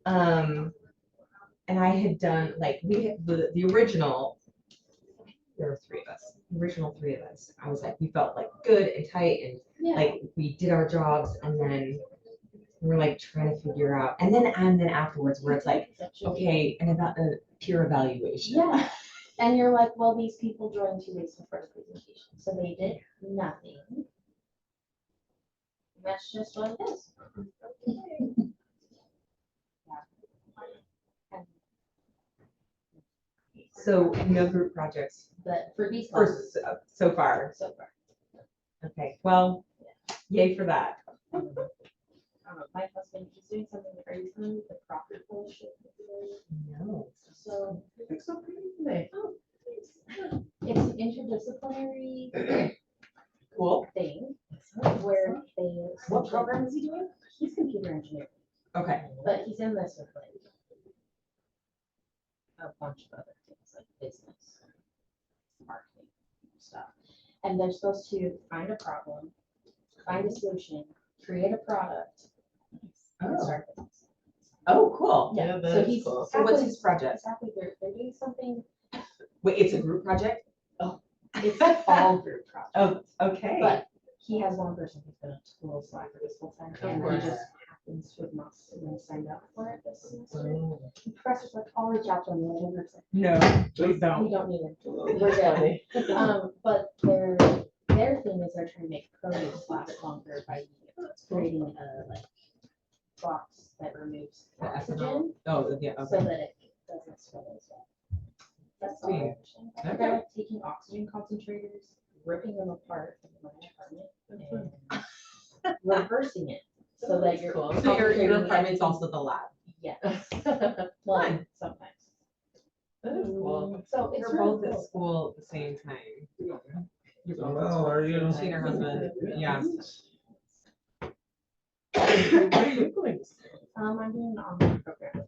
And I had done like we had the original. There were three of us. The original three of us. I was like, we felt like good and tight, and like we did our jobs, and then we're like trying to figure out, and then afterwards, where it's like, okay, and about the peer evaluation. Yeah. And you're like, well, these people joined 2 weeks before the presentation, so they did nothing. That's just what it is. So no group projects But for these for classes, so far. so far. Okay, well, yay for that. I don't know, my husband, he's doing something crazy with the property fellowship. No. So It's so pretty today. oh, it's an interdisciplinary Cool. thing where they. What program is he doing? He's computer engineer, Okay. but he's in this with like a bunch of other things like business, marketing stuff. And they're supposed to find a problem, find a solution, create a product, and Oh. start a business. Oh, cool. Yeah, So that's he's cool. So what's his project? Exactly, they're doing something. Wait, it's a group project? It's all group projects. Oh, okay. But he has one person who's been a little slacker this whole time, and he course. just happens to have not been signed up for it this semester. Oh. The professor's like, I'll reach out to him, and the like, No, please we don't. don't need him. We're good. But their thing is they're trying to make produce last longer by creating a like box that removes The oxygen Oh, yeah, so okay. that it doesn't spill as well. That's all. Sweet. They're Okay. like taking oxygen concentrators, ripping them apart in my apartment, and reversing it so that you're Cool. So your concentrating apartment's everything- also the lab. Yes. Well, Fun. sometimes. That is cool. So it's You're really both at cool. school at the same time. You're both at Oh, school are at the you? same time. She and her husband, yeah. What are you going to say? I'm doing an online program.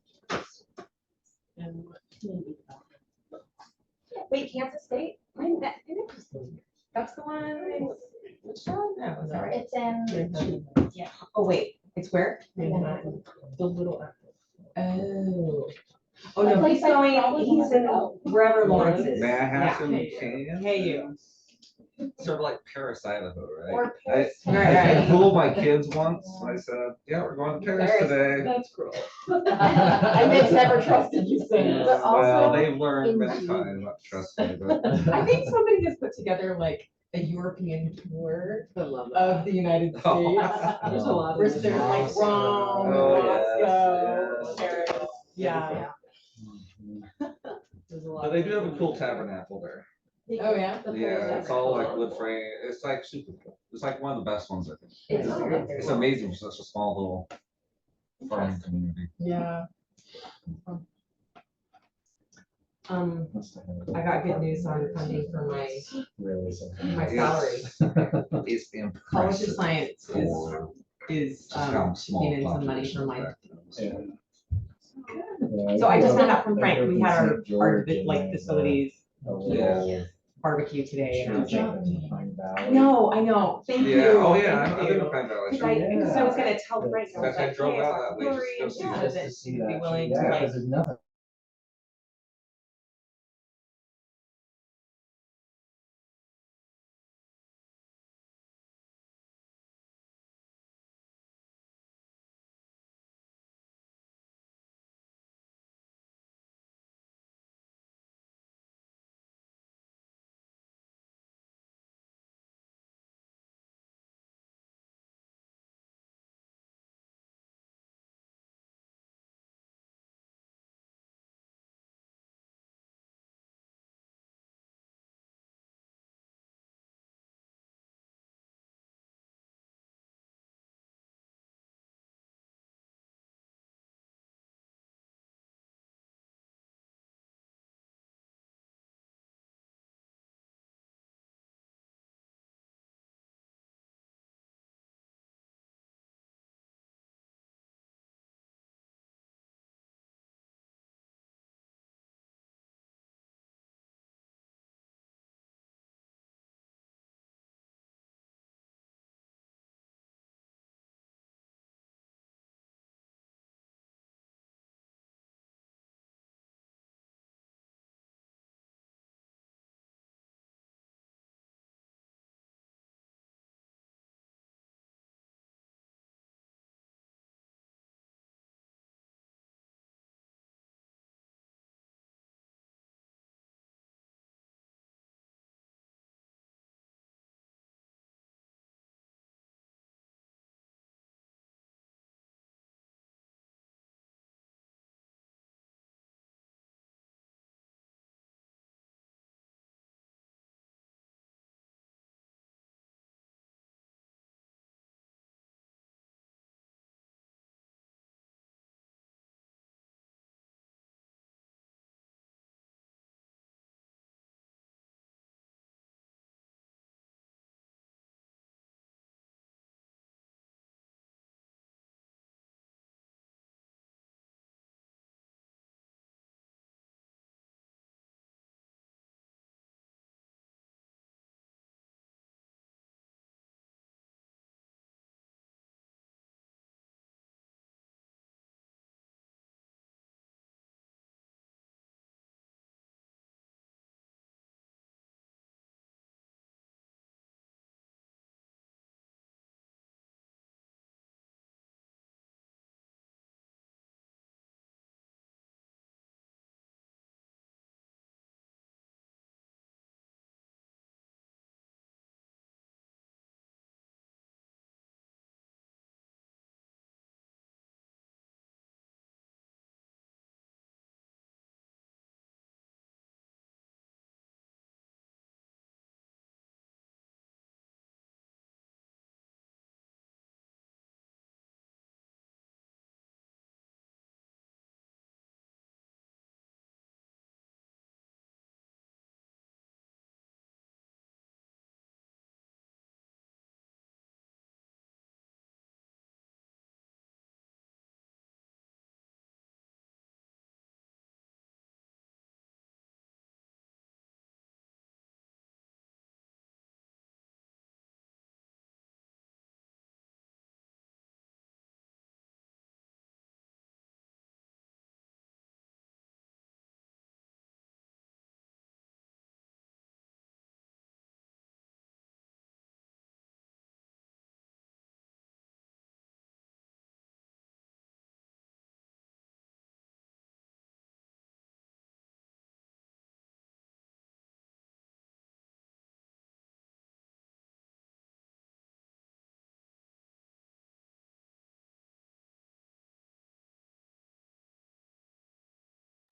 And what? Community development. Wait, Kansas State? That interesting. That's the one in Wichita? No, is that right? It's in, Oh, wait, it's where? Manhattan, the little apple. Oh. Oh, A no, place he's I going, probably he's wanna in go. wherever Lawrence is. May I have Yeah. some Hey. cans? Hey, you. Sort of like Paris, Idaho, right? or I, Paris. Right. I fooled my kids once. I said, yeah, we're going to Paris Paris. today. That's cruel. And they've never trusted you since. But Well, also they've learned in many June. times not to trust me, but I think somebody has put together like a European tour I love that. of the United States. Oh. There's a lot Where of there's like Moscow. Rome, Oh, Moscow, yes, Paris. Yeah. There's a lot but they do have a of- cool tabernacle there. Oh, yeah? Yeah, it's all like wood frame. It's like super cool. It's like one of the best ones I think. It's Oh, very, that's very It's cool. amazing for such a small little farming community. Yeah. I got good news on funding for my salary. It's College of impressive. Science for is just how small kicking in some money for my. population So I just found out from Frank, we had our like facilities Yeah. barbecue today, and I was like, I I know, thank you. Yeah, oh yeah, thank I've been you. to Pine Valley. Because I was gonna tell Frank, I In was fact, I like, drove hey, out it's that way just to Hillary go and see Dad, that. that see you'd that. be willing Yeah, to like because there's nothing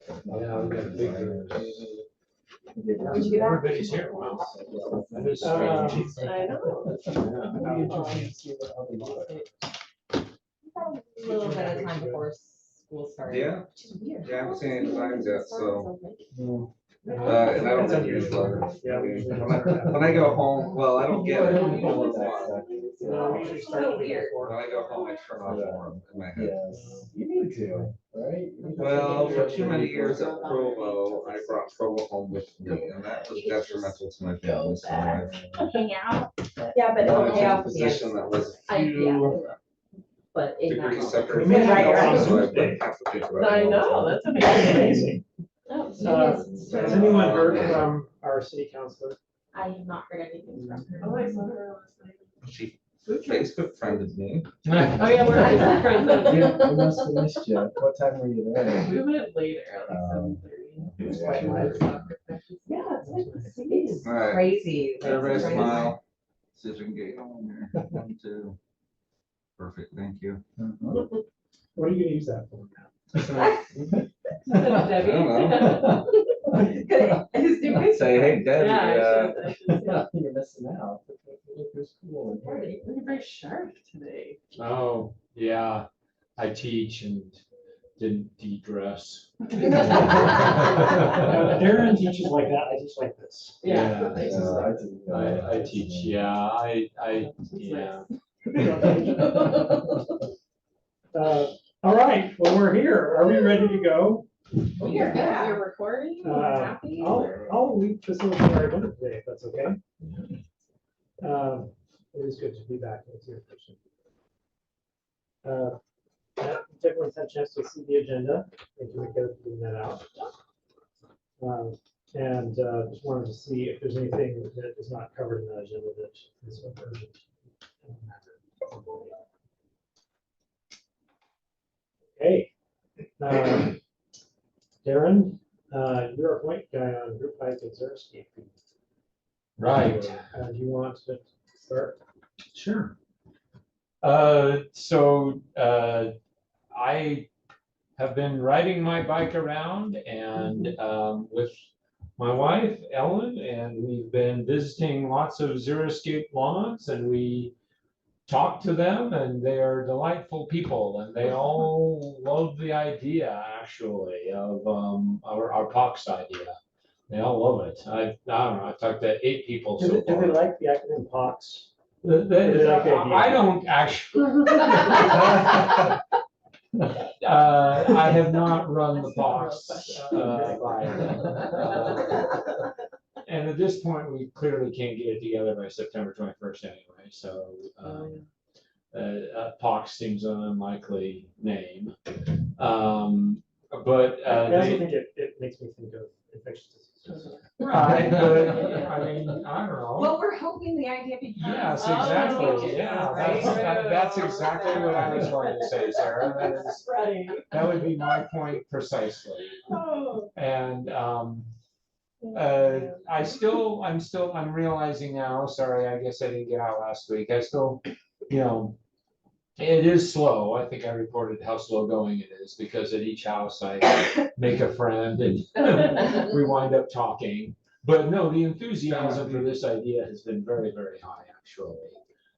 Yeah, we got big. Everybody's here, wow. That is strange. I know. Yeah. A little bit of time before school started. Yeah, Which is weird. yeah, I haven't seen any designs yet, so. And I don't That's get unusual. newsletters. Yeah, I we mean, usually when don't. I go home, well, I don't get it. No, When we usually start the day Weird. before. I go home, I turn off forum in my head. Yes, you need to, right? Well, for too many years at Provo, I brought Provo home with me, and that was detrimental to my family. So I've Hang out. Yeah, but it'll gone pay into a off at the end. position that was a Yeah. few But in that degrees moment. separated. We may from not my go on house, so I Tuesday. wouldn't have to think about it I all the know, time. that's Amazing. Oh, so Uh, it is. Has anyone heard from our city councilor? I have not heard anything from her. Oh, I saw her last night. She Facebook friended me. Oh, yeah, we're Facebook friends now, We too. must have missed you. What time were you there? We went later, like 7:30. It was quite nice. Yeah, it's like, it's All right. crazy. like, Everybody trying to- smile. See if we can get you on here. 1, 2. Perfect, thank you. What are you gonna use that for now? Debbie. I don't His new picture. Say, hey, Debbie, Yeah, I should. You're missing out. Look who's cool. You're very sharp today. Oh, yeah, I teach and didn't de-dress. Darren teaches like that, I teach like this. Yeah. I teach, yeah, yeah. All right, well, we're here. Are we ready to go? We are good. We're recording. We're happy. I'll lead facilitate our agenda today, if that's okay. It is good to be back with you. Everyone's had a chance to see the agenda. Thank you, Mika, for putting that out. And just wanted to see if there's anything that is not covered in that agenda that is urgent. Okay. Darren, you're a point guy on group hike and Xeriscaping. Right. Do you want to start? Sure. I have been riding my bike around and with my wife, Ellen, and we've been visiting lots of Xeriscape lawns, and we talk to them, and they are delightful people, and they all love the idea, actually, of our POX idea. They all love it. I don't know, I've talked to 8 people so Do they far. like the acronym POX? I don't actually. I have not run the box by them. And at this point, we clearly can't get it together by September 21st anyway, so POX seems an unlikely name. But I also they, think it makes me think of infectious diseases. right, but I mean, I don't know. Well, we're hoping the idea becomes. Yes, Oh, exactly, yeah, right? that's exactly what I was going to say, Sarah, that would be my point precisely. Oh. And I'm realizing now, sorry, I guess I didn't get out last week, I still, it is slow. I think I reported how slow going it is because at each house I make a friend and we wind up talking. But no, the enthusiasm for this idea has been very, very high, actually.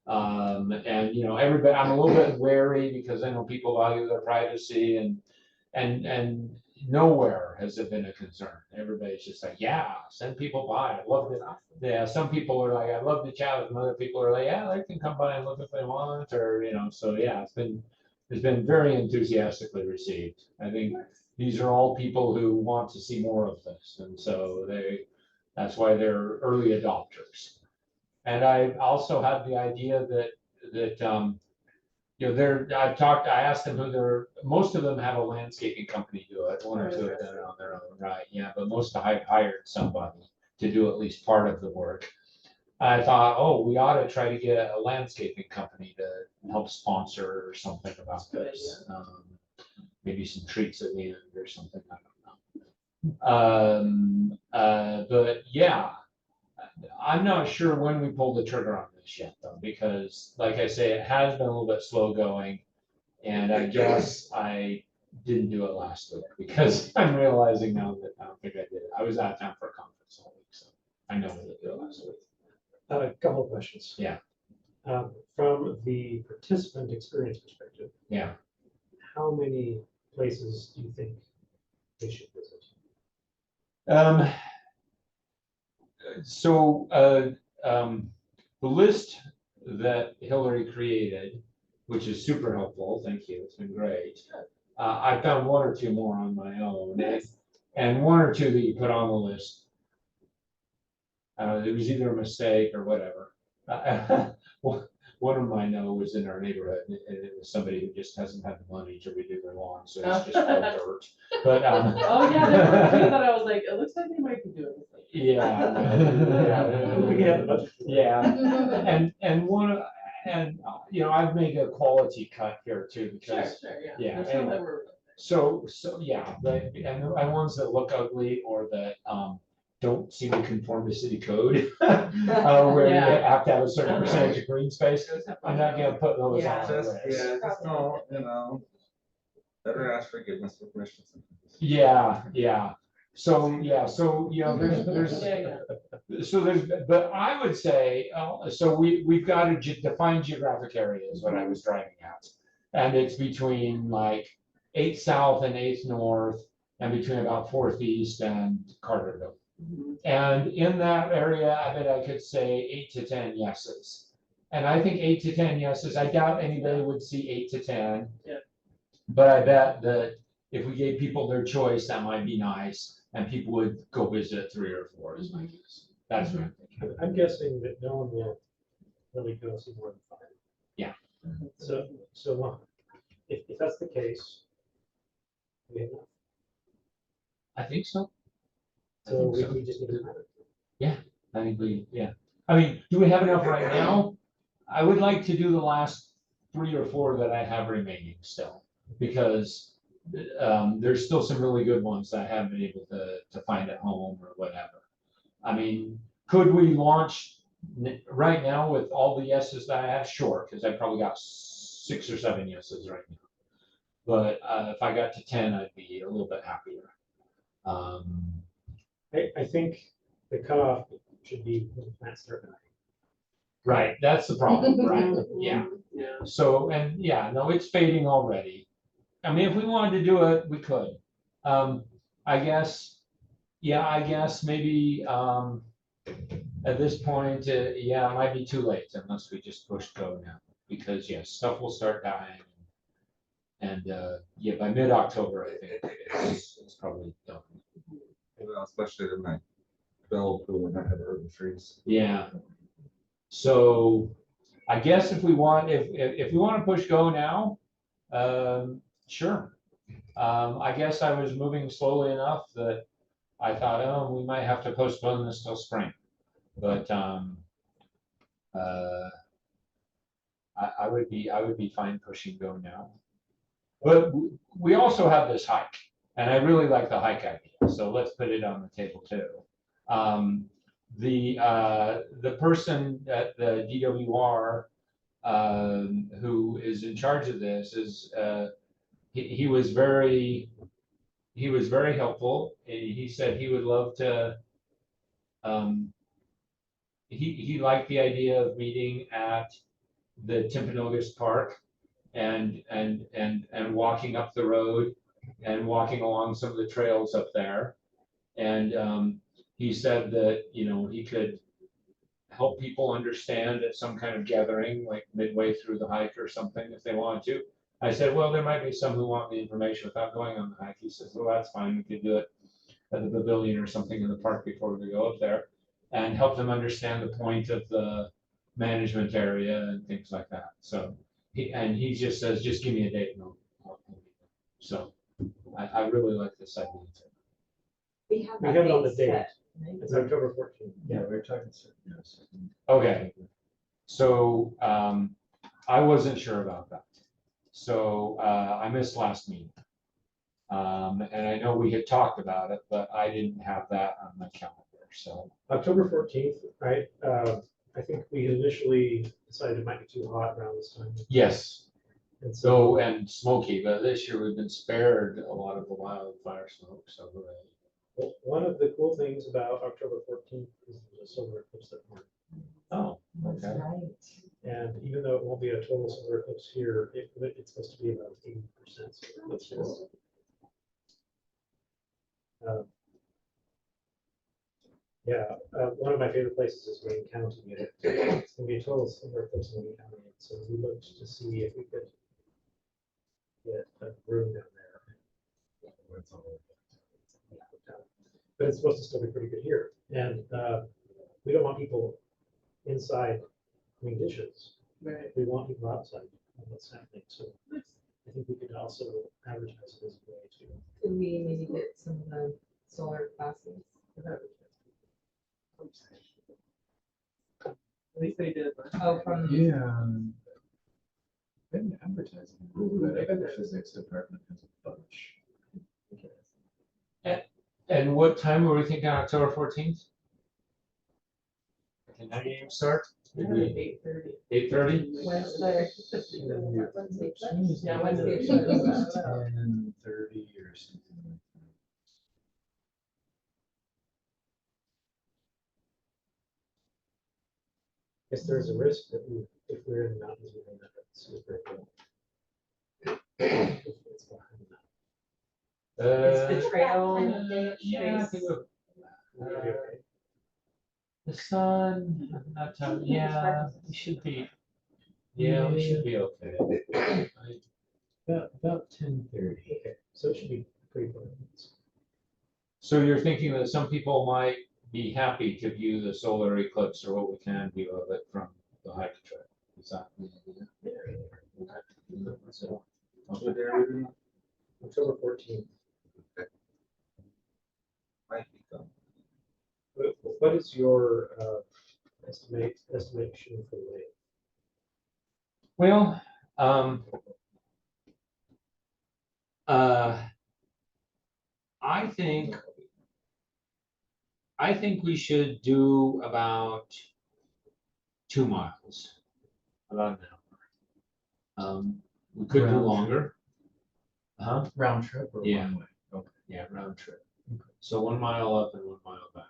And everybody, I'm a little bit wary because I know people value their privacy and nowhere has it been a concern. Everybody's just like, yeah, send people by. I love it. Yeah, some people are like, I love to chat with them. Other people are like, yeah, they can come by and look if they want, or so yeah, it's been very enthusiastically received. I think these are all people who want to see more of this, and so that's why they're early adopters. And I also had the idea that I asked them most of them have a landscaping company do it, 1 or 2 have done it on their own, right? Yeah, but most have hired somebody to do at least part of the work. I thought, we ought to try to get a landscaping company to help sponsor or something about this. Maybe some treats at the end or something, I don't know. But yeah, I'm not sure when we pull the trigger on this yet, though, because like I say, it has been a little bit slow going. And I guess I didn't do it last week because I'm realizing now that I don't think I did it. I was out of town for a conference all week, so I know I didn't do it last week. A couple of questions. Yeah. From the participant experience perspective, Yeah. how many places do you think they should visit? So the list that Hillary created, which is super helpful, thank you, it's been great. I found one or two more on my own, and one or two that you put on the list. It was either a mistake or whatever. One of mine was in our neighborhood, and it was somebody who just hasn't had the money to redo their lawn, so it's just all dirt. But Oh, yeah, there were a few that I was like, it looks like they might be doing this. yeah, We can have the budget. for that. yeah, and one, and you know, I've made a quality cut here too Sure, because sure, yeah. yeah, There's some anyway. that were. so yeah, and ones that look ugly or that don't seem to conform to city code, where you Yeah. have to have a certain percentage of green space. I'm not gonna put those Yeah. on the Just, list. yeah, just don't, you know, better ask forgiveness for permission. Yeah, yeah. So, yeah, so, you know, Yeah, but I would say, so we've got a defined geographic area is what I was driving at. And it's between like 8th South and 8th North, and between about 4th East and Carterville. And in that area, I bet I could say 8 to 10 yeses. And I think 8 to 10 yeses, I doubt anybody would see 8 to 10. Yeah. But I bet that if we gave people their choice, that might be nice, and people would go visit 3 or 4 is my guess. That's what I'm thinking. I'm guessing that no one will really go see more than 5. Yeah. So if that's the case, we have enough. I think so. So think so. we just need to have it. I think yeah. I mean, do we have enough right now? I would like to do the last 3 or 4 that I have remaining still, because there's still some really good ones that I haven't been able to find at home or whatever. I mean, could we launch right now with all the yeses that I have? Sure, because I probably got 6 or 7 yeses right now. But if I got to 10, I'd be a little bit happier. I think the cutoff should be when plants start dying. Right, that's the problem, right? Yeah. Yeah. So, and yeah, no, it's fading already. I mean, if we wanted to do it, we could. I guess, yeah, I guess maybe at this point, yeah, it might be too late unless we just push go now, because yes, stuff will start dying. And yeah, by mid-October, I think it's probably done. Well, especially in my bell pool and I have urban trees. Yeah. So I guess if we want, if we want to push go now, sure. I guess I was moving slowly enough that I thought, oh, we might have to postpone this till spring. But I would be fine pushing go now. But we also have this hike, and I really like the hike idea. So let's put it on the table too. The person at the DWR who is in charge of this is he was very helpful. He said he would love to. He liked the idea of meeting at the Timpanogos Park and walking up the road and walking along some of the trails up there. And he said that, you know, he could help people understand at some kind of gathering, like midway through the hike or something, if they wanted to. I said, well, there might be some who want the information without going on the hike. He says, well, that's fine. We could do it at the pavilion or something in the park before we go up there, and help them understand the point of the management area and things like that. So he just says, just give me a date and I'll be there. So I really like this idea too. We have We that have it on the date date. set, right? It's October 14th. Yeah, we were talking. Yes. Okay, so I wasn't sure about that. So I missed last meeting. And I know we had talked about it, but I didn't have that on my calendar, so. October 14th, right? I think we initially decided it might be too hot around this time. Yes, And So, and smoky, but this year we've been spared a lot of the wildfire smoke, so hooray. well, one of the cool things about October 14th is there's a solar eclipse that morning. Oh, That's okay. right. And even though it won't be a total solar eclipse here, it's supposed to be about 80%. That's just, yeah, one of my favorite places is Wayne County. It's gonna be a total solar eclipse in Wayne County. So we looked to see if we could get a room down there. But it's supposed to still be pretty good here. And we don't want people inside cleaning dishes. Right. We want people outside doing what's happening. So I think we could also advertise it as a way to. Could we maybe get some of the solar classes? At least they did. Oh, from. Yeah. Been advertising, but I bet the physics department has a bunch. And what time were we thinking, October 14th? Can 9 AM start? Maybe 8:30. 8:30? Wednesday. Yeah, Wednesday. 10:30 or something like that. Guess there's a risk that we, if we're in the mountains, we may not see it very well. If it's behind the mountains. It's the trail. Kind of day of Yeah, I choice. think We'll be okay. the sun, not time, yeah, we should be, yeah, we should be okay. About 10:30. Okay, so it should be pretty fun. So you're thinking that some people might be happy to view the solar eclipse or what we can view of it from the hike trail? Is that the idea? Okay. So, okay. October 14th. Might be done. What is your estimation for length? Well, I think we should do about 2 miles, about an hour. We could do Round longer. Huh? Round trip or Yeah. one way? Okay. Yeah, round trip. So 1 mile up and 1 mile back,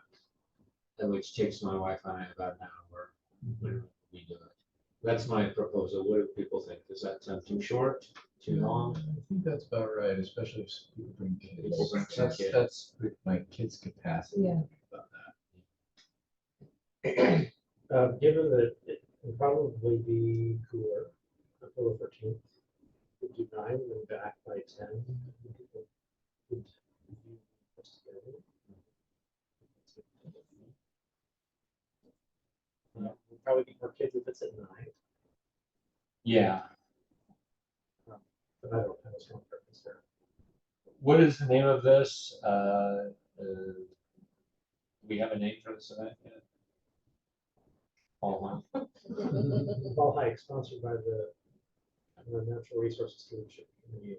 which takes my wife and I about an hour when we do it. That's my proposal. What do people think? Does that sound too short, too long? I think that's about right, especially if people bring kids. People bring some kids. That's with my kids' capacity. Yeah. About Given that it will probably be cooler, October 14th, we do 9 and then back by 10. People could review what's together. There'll probably be more kids if it's at 9, Yeah. but I don't have a strong preference there. What is the name of this? Do we have a name for this event yet? All one. Fall Hike, sponsored by the Natural Resources Stewardship Committee.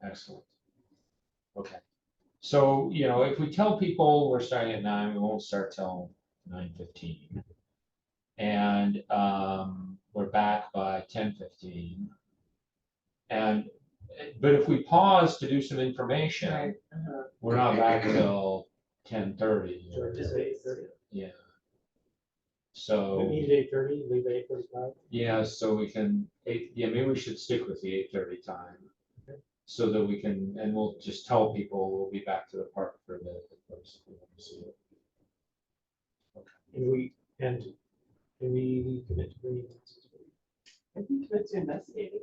Excellent. Okay. So, you know, if we tell people we're starting at 9, we won't start till 9:15. And we're back by 10:15. And, but if we pause to do some information, Right. we're not back till 10:30. So just say 8:30. Yeah. We So, meet at 8:30, leave at 8:45. yeah, so we can, yeah, maybe we should stick with the 8:30 time. Okay. So that we can, and we'll just tell people we'll be back to the park for the eclipse if we want to see it. And we commit to bringing glasses? I think that's investigating.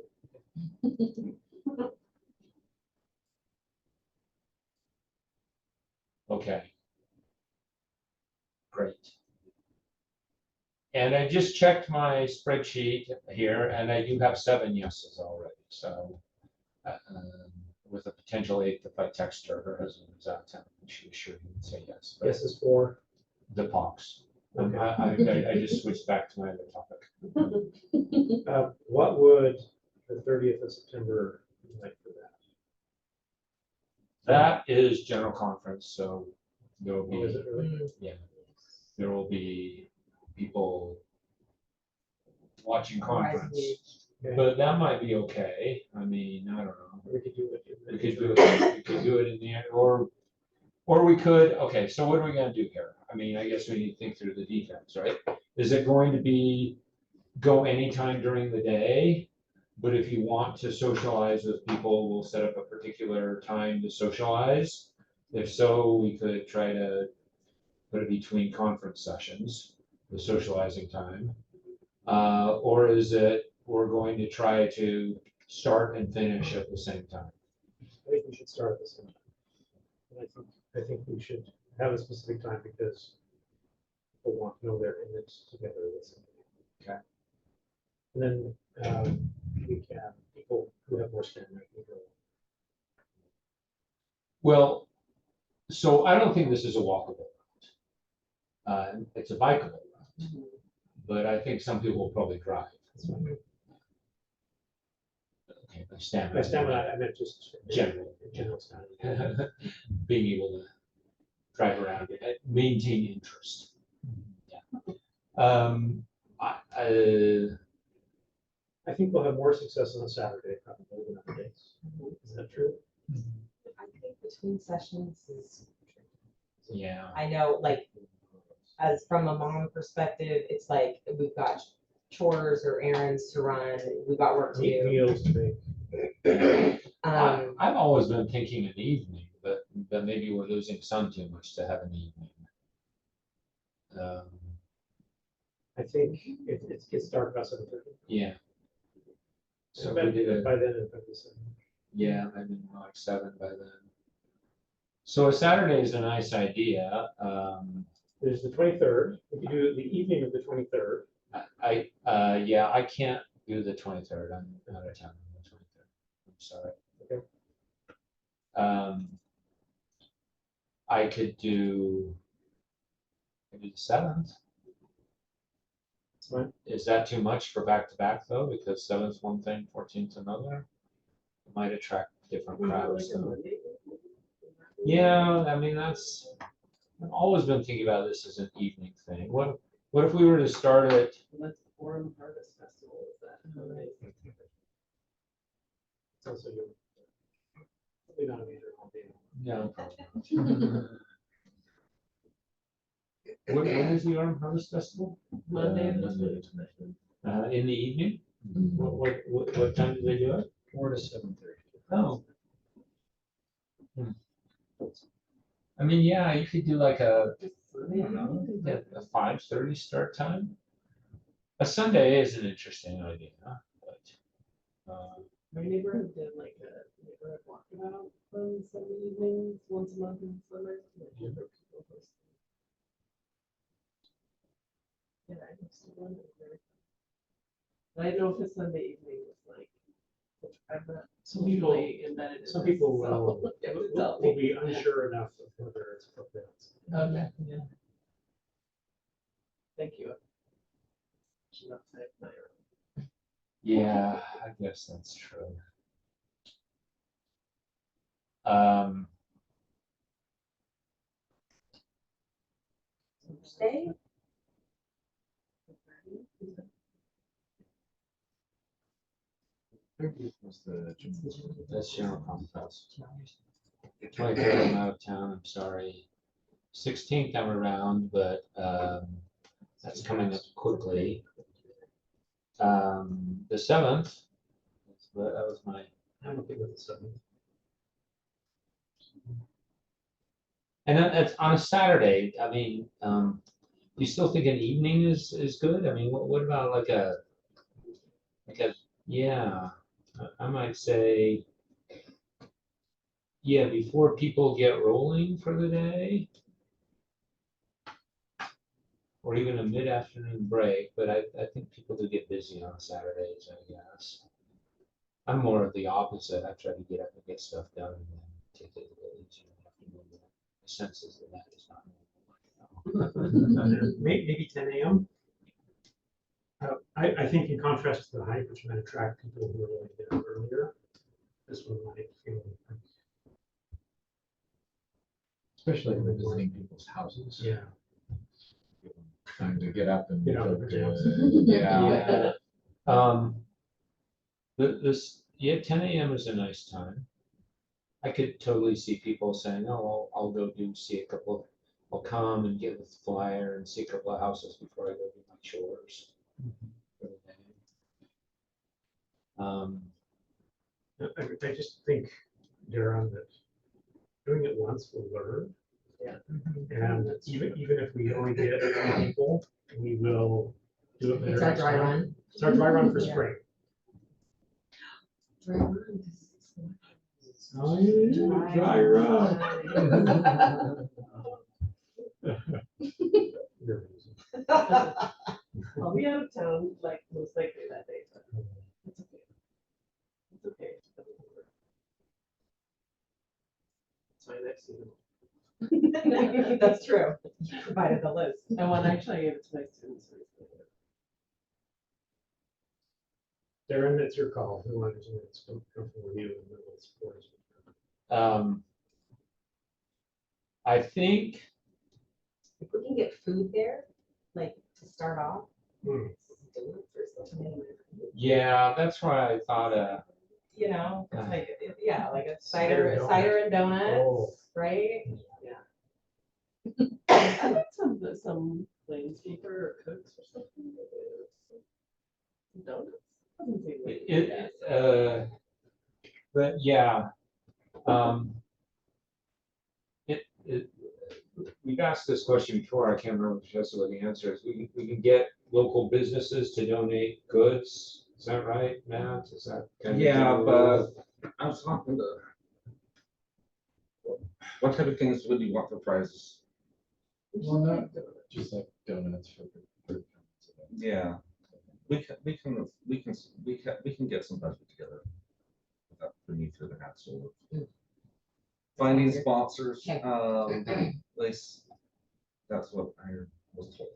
Okay. Great. And I just checked my spreadsheet here, and I do have 7 yeses already, so. With a potential 8th if I text her, her husband is out of town, and she was sure he would say yes. but Yes is 4. The pox. Okay. I just switched back to my other topic. What would the 30th of September be like for that? That is general conference, so there will Oh, is be, it really? yeah, there will be people watching conference. Okay. but that might be okay. I mean, I don't know. We could do it. We could do it, we could do it in the, or we could, okay, so what are we gonna do here? I mean, I guess we need to think through the details, right? Is it going to be, go anytime during the day? But if you want to socialize with people, we'll set up a particular time to socialize. If so, we could try to put it between conference sessions, the socializing time. Or is it, we're going to try to start and finish at the same time? I think we should start at the same time. And I think we should have a specific time because people want to know their image together with somebody. Okay. And then we can, people who have more stamina can go. Well, so I don't think this is a walkable route. It's a bikeable route, but I think some people will probably drive. That's fine. Okay, by stamina. By stamina, I meant just General. general stamina. Being able to drive around and maintain interest. Yeah. I think we'll have more success on a Saturday probably than other days. Is that true? I think between sessions is, Yeah. I know, like, as from a mom perspective, it's like, we've got chores or errands to run, we've got work to do. Meals to make. I've always been thinking an evening, but maybe we're losing sun too much to have an evening. I think it gets dark about 7:30. Yeah. So So we did a, by then, it'll be 7. yeah, maybe more like 7 by then. So a Saturday is a nice idea. There's the 23rd. We could do the evening of the 23rd. Yeah, I can't do the 23rd. I'm out of town on the 23rd. I'm sorry. Okay. I could do maybe the 7th. That's fine. Is that too much for back to back though? Because 7th one thing, 14th another. It might attract different crowds. though. Yeah, I mean, I've always been thinking about this as an evening thing. What if we were to start at, Let's Forum Harvest Festival, is that? It's also your, probably not a major holiday. no problem. When is the Autumn Harvest Festival? Monday. In the evening? What time do they do it? 4 to 7:30. Oh. I mean, yeah, you could do like a, I don't know, a 5:30 start time. A Sunday is an interesting idea, but, My neighborhood did like a neighborhood walkabout on Sunday evenings, once a month in summer. Yeah, I used to wonder there. I don't know if a Sunday evening was like, I'm not Some people, usually embedded in some this, people so will, you have to tell will me. be unsure enough of whether it's appropriate. Okay, yeah. Thank you. Should not say my own. yeah, I guess that's true. Stay? Was the That's general conference. 23rd, I'm out of town, I'm sorry. 16th, I'm around, but that's coming up quickly. The 7th, that was my, I'm okay with the 7th. and then it's on a Saturday. I mean, do you still think an evening is good? I mean, what about like a, yeah, I might say, yeah, before people get rolling for the day. Or even a mid-afternoon break, but I think people do get busy on Saturdays, I guess. I'm more of the opposite. I try to get up and get stuff done and then take it a little easier in the afternoon. The sense is that is not normal. Maybe 10 a.m. I think in contrast to the hike, which might attract people who are willing to get up earlier, this one might feel like, especially when visiting people's houses. yeah. Time to get up and Get out feel of the good. pajamas. Yeah. Yeah. Yeah, 10 a.m. is a nice time. I could totally see people saying, oh, I'll go see a couple, I'll come and get the flyer and see a couple of houses before I go do my chores for the day. I just think, Darren, that doing it once will learn. Yeah. And even if we only get 3 people, we will do it better. It's our next dry time. run. It's our dry run for Yeah. spring. Dry run. Oh, yeah, dry run. I'll be out of town, like, most likely that day, but it's okay. It's okay. It's my next email. That's true. You provided the list. And one, actually, I gave it to my students recently. Darren, it's your call. Who wants to it's comfortable with you and then we'll support us. I think, If we can get food there, like to start off. Hmm. donuts or something, yeah, that's why I thought, You know, it's like, yeah, like a Cider cider donut. and donuts, Oh. right? I like some planescaper or cooks or something. Donuts? Doesn't seem like but yeah. We've asked this question before, I can't remember just what the answer is. We can get local businesses to donate goods, is that right, Matt? Is that? kind of Yeah, the but rule? I was talking to. What type of things would you want for prizes? Well, not just like donuts for. Yeah, we can get some budget together. Without putting you through the hassle of finding sponsors, at least that's what I was told.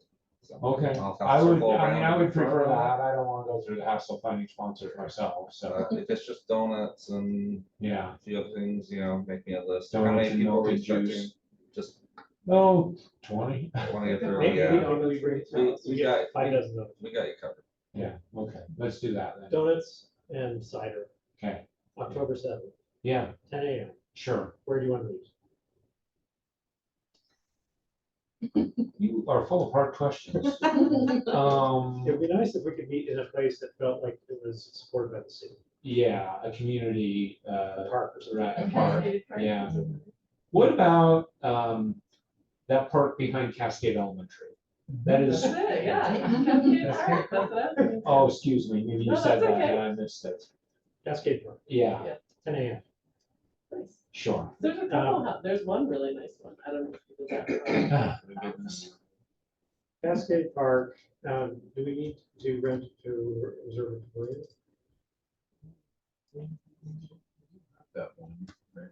So Okay, I'll have to I circle mean, around I would and confirm prefer that. that, I don't wanna go through the hassle of finding sponsors myself, so, If it's just donuts and yeah. a few other things, make me a list. How Donuts many and people milk are we and expecting? juice. Just Oh, 20? 20 or 30, Maybe yeah. We got, 5 dozen of we got you covered. Yeah, okay, let's do that then, donuts and cider, okay, October 7th, yeah, 10 a.m. sure. Where do you want to meet? You are full of hard questions. It would be nice if we could meet in a place that felt like it was supported by the city, Yeah, a community, a park or something. right, a park, yeah. What about, that park behind Cascade Elementary? That is, That's it, yeah. That's it. oh, excuse me, maybe you No, said that's that okay. and I missed it. Cascade Park, Yeah, 10 a.m. Nice. sure. There's a couple, there's one really nice one. I don't know if you did that. Ah, my goodness. Cascade Park, do we need to rent to reserve a pavilion? That one. Right.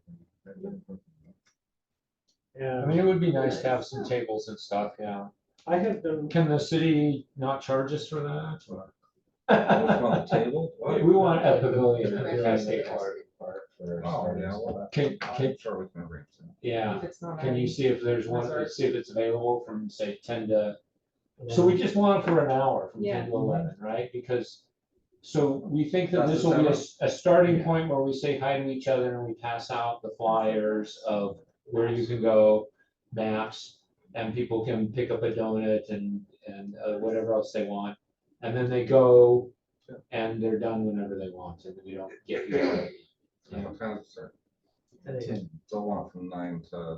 I And mean, it would be nice to have some tables and stuff, yeah. I have done, Can the city not charge us for that? or- On the table? We want a pavilion at the Cascade Park. Oh, yeah, well, Can, I'm sure we can arrange that. yeah, If it's not can you already see if there's one, reserved. see if it's available from, say, 10 to, so we just want it for an hour, from 10 to 11, right? Because, so we think that That's this the will be seventh? a starting point where we say hi to each other and we pass out the flyers of where you can go, maps, and people can pick up a donut and whatever else they want. And then they go and they're done whenever they want, and we don't get you. And what time is it start? 10 a.m. So long from 9 to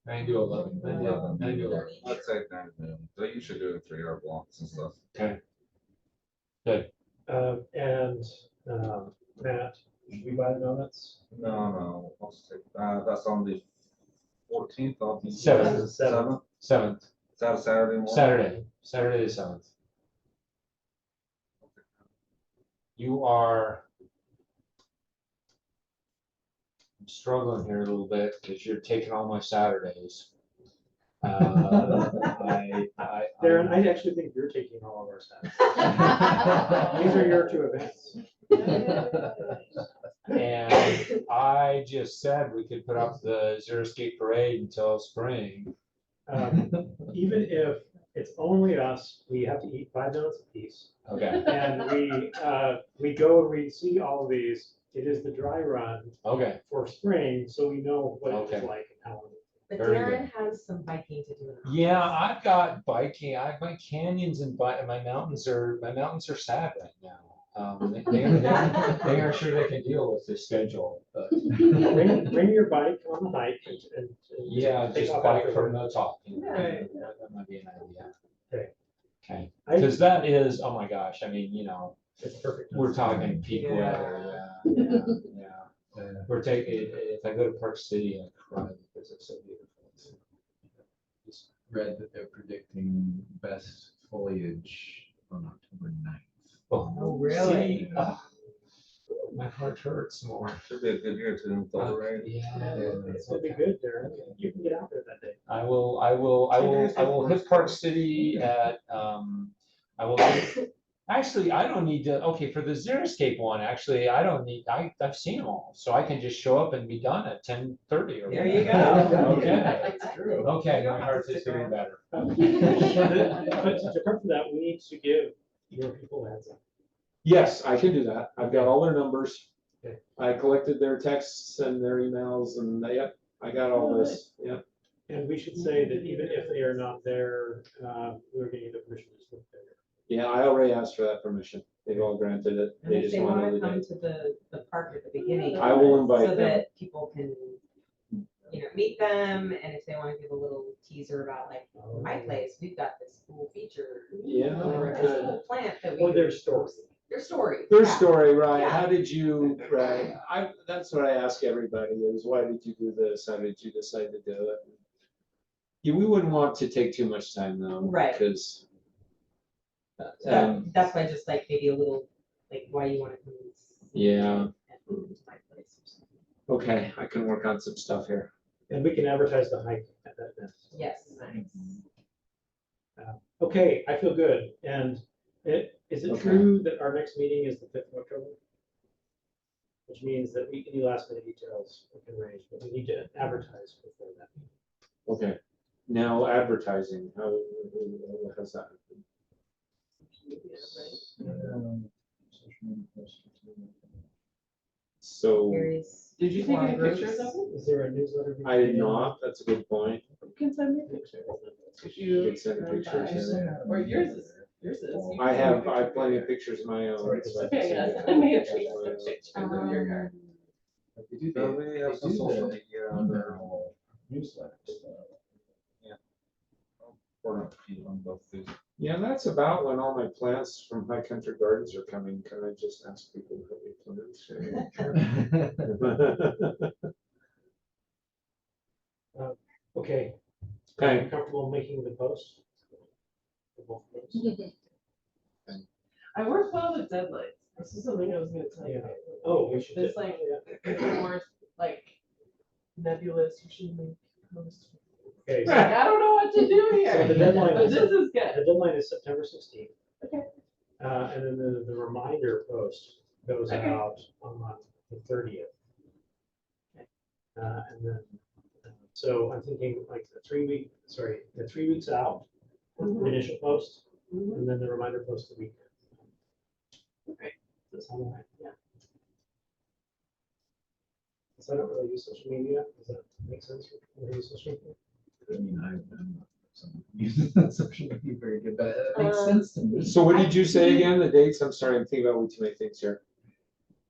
9 to 11. 11. 9 to 11. Let's say 9 to noon. They usually do it in 3-hour blocks and stuff. Okay. Good. And Matt, should we buy the donuts? No, I'll just take, that's on the 14th, I'll be. Seventh. 7th? 7th, Is that a Saturday morning? Saturday the 7th. You are. I'm struggling here a little bit because you're taking all my Saturdays. Darren, I actually think you're taking all of our stats. These are your 2 events. And I just said we could put up the Xeriscape parade until spring. Even if It's only us. We have to eat 5 donuts apiece. Okay, And we go and we see all of these. It is the dry run okay, for spring, so we know what it Okay. was like and how long. But Very Darren has some biking to do. in the yeah, mountains. I've got biking, my canyons and my mountains are sad right now. They aren't sure they can deal with this schedule, but Bring your bike on the hike and yeah, take just off bike after from work. the top. Right. That might be an idea. Okay. Okay, I- because that is, oh my gosh, I mean, It's perfect. we're talking peak Yeah. weather, yeah. We're taking, if I go to Park City, I cry because it's so beautiful. Just read that they're predicting best foliage on October 9th. Oh, really? See, my heart hurts more. Should be a good year to install, right? Yeah. It's gonna be good, Darren. You can get out there that day. I will hit Park City at, I will, actually, I don't need to, okay, for the Xeriscape one, actually, I don't need, I've seen them all, so I can just show up and be done at 10:30 or There you whatever. go. Okay, That's true. okay, You don't my have to heart is stick doing around. better. But to come to that, we need to give your people a heads up. Yes, I can do that. I've got all their numbers. Okay. I collected their texts and their emails and, yep, I got all this, yep. And we should say that even if they are not there, we're getting the permission to swim there. Yeah, I already asked for that permission. They've all granted it. And They if just they wanted wanna the come date. to the park at the beginning. I will invite So them. that people can, meet them, and if they wanna give a little teaser about like, my place, we've got this cool feature. Yeah, Or this good. cool plant that we. Or their story. Their story. Their yeah. story, right? Yeah. How did you, right? That's what I ask everybody is, why did you do this? How did you decide to do it? Yeah, we wouldn't want to take too much time though. Right. Because. That's why just like maybe a little, like why you wanna come. and see Yeah. it at my place or something. Okay, I can work on some stuff here. And we can advertise the hike at that event. Yes. Okay, I feel good. And is it Okay. true that our next meeting is the 5th of October? Which means that any last minute details we can arrange, but we need to advertise before that. Okay. Now advertising, how has that? Social media posts. So Carrie's Did you take forum any groups. pictures of it? Is there a newsletter? I did not, that's a good point. You can send me pictures. If You you. can send pictures in. Or yours is. You I can have, send me I have pictures plenty of of pictures of my own. Sorry, so I can Okay, send yeah, you send me a pictures picture of my own. of your garden. They do So the- we they have some do social the media. email newsletters. Or not, on both these. Yeah, that's about when all my plants from High Country Gardens are coming. Can I just ask people to help me plant? Okay. Okay. Are you comfortable making the post? For both posts? I work well with deadlines. This is something I was gonna tell you. Yeah. Oh, we should. It's like, Yeah. it's more like nebulous, you should make posts. Okay, so Like, I don't know what to do So here. the deadline But is- this is good. the deadline is September 16th. Okay. And then the reminder post goes Okay. out on the 30th. And then, so I'm thinking like the 3 weeks out, the Mhm. initial post, Mhm. and then the reminder post the week. Okay. Does that sound all right? Yeah. So I don't really use social media. Does that make sense? You use social media? I mean, I'm not someone who uses social media very good, but it makes sense to me. So what did you say again, the dates? I'm sorry, I'm thinking about way too many things here.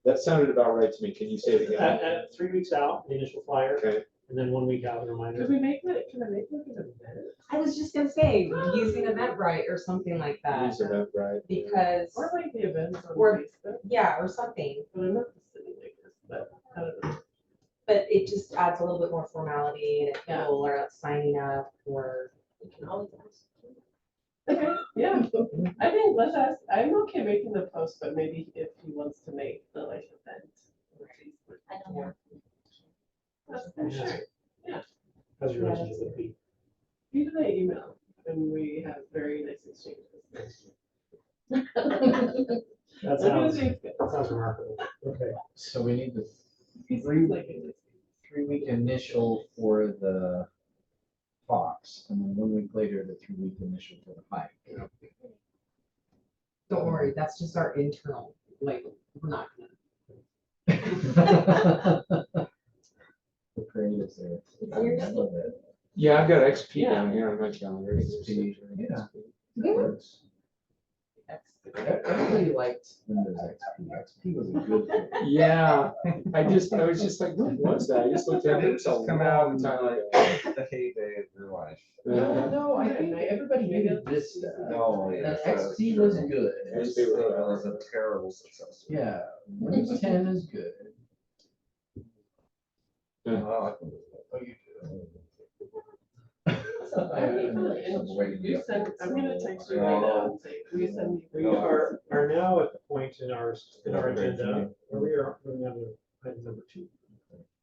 That sounded about right to me. Can you say it again? At 3 weeks out, the initial flyer, Okay, and then 1 week out, the reminder. Could we make that, can I make like an event? I was just gonna say, using Eventbrite or something like that, use that right. because, Or like the events on Or- Facebook, yeah, or something, but I'm not the city makers, but I don't know. but it just adds a little bit more formality, and if Yeah. people are signing up, or. You can always ask. Okay, yeah, I think let's ask, I'm okay making the post, but maybe if he wants to make the like event. on Facebook. I don't know. That's for sure. How's your Yeah, relationship with Pete? Either they email, and we have very nice exchanges. That Look at sounds, his face. that sounds remarkable. Okay. So we need the He Three- seems like a nice 3-week initial for the Fox, and then 1 week later, the 3-week initial for the hike. Don't worry, that's just our internal, like, we're not gonna. The creatives there. Yours? I love it. Yeah, I've got XP down here on my calendar. XP, yeah. Good. Everybody liked Windows XP. XP was a good thing. Yeah, I was just like, what was that? I just looked at it. It It's a just come out long in time like ago. the heyday of your life. No, I think everybody hated this stuff. No, yeah. XP was good. This XP was a terrible success. Yeah, Windows 10 is good. Well, I can do that. Oh, you do. You send, I'm gonna text you right now and say, will you send me? We are now at the point in our agenda where we are moving on to item number 2.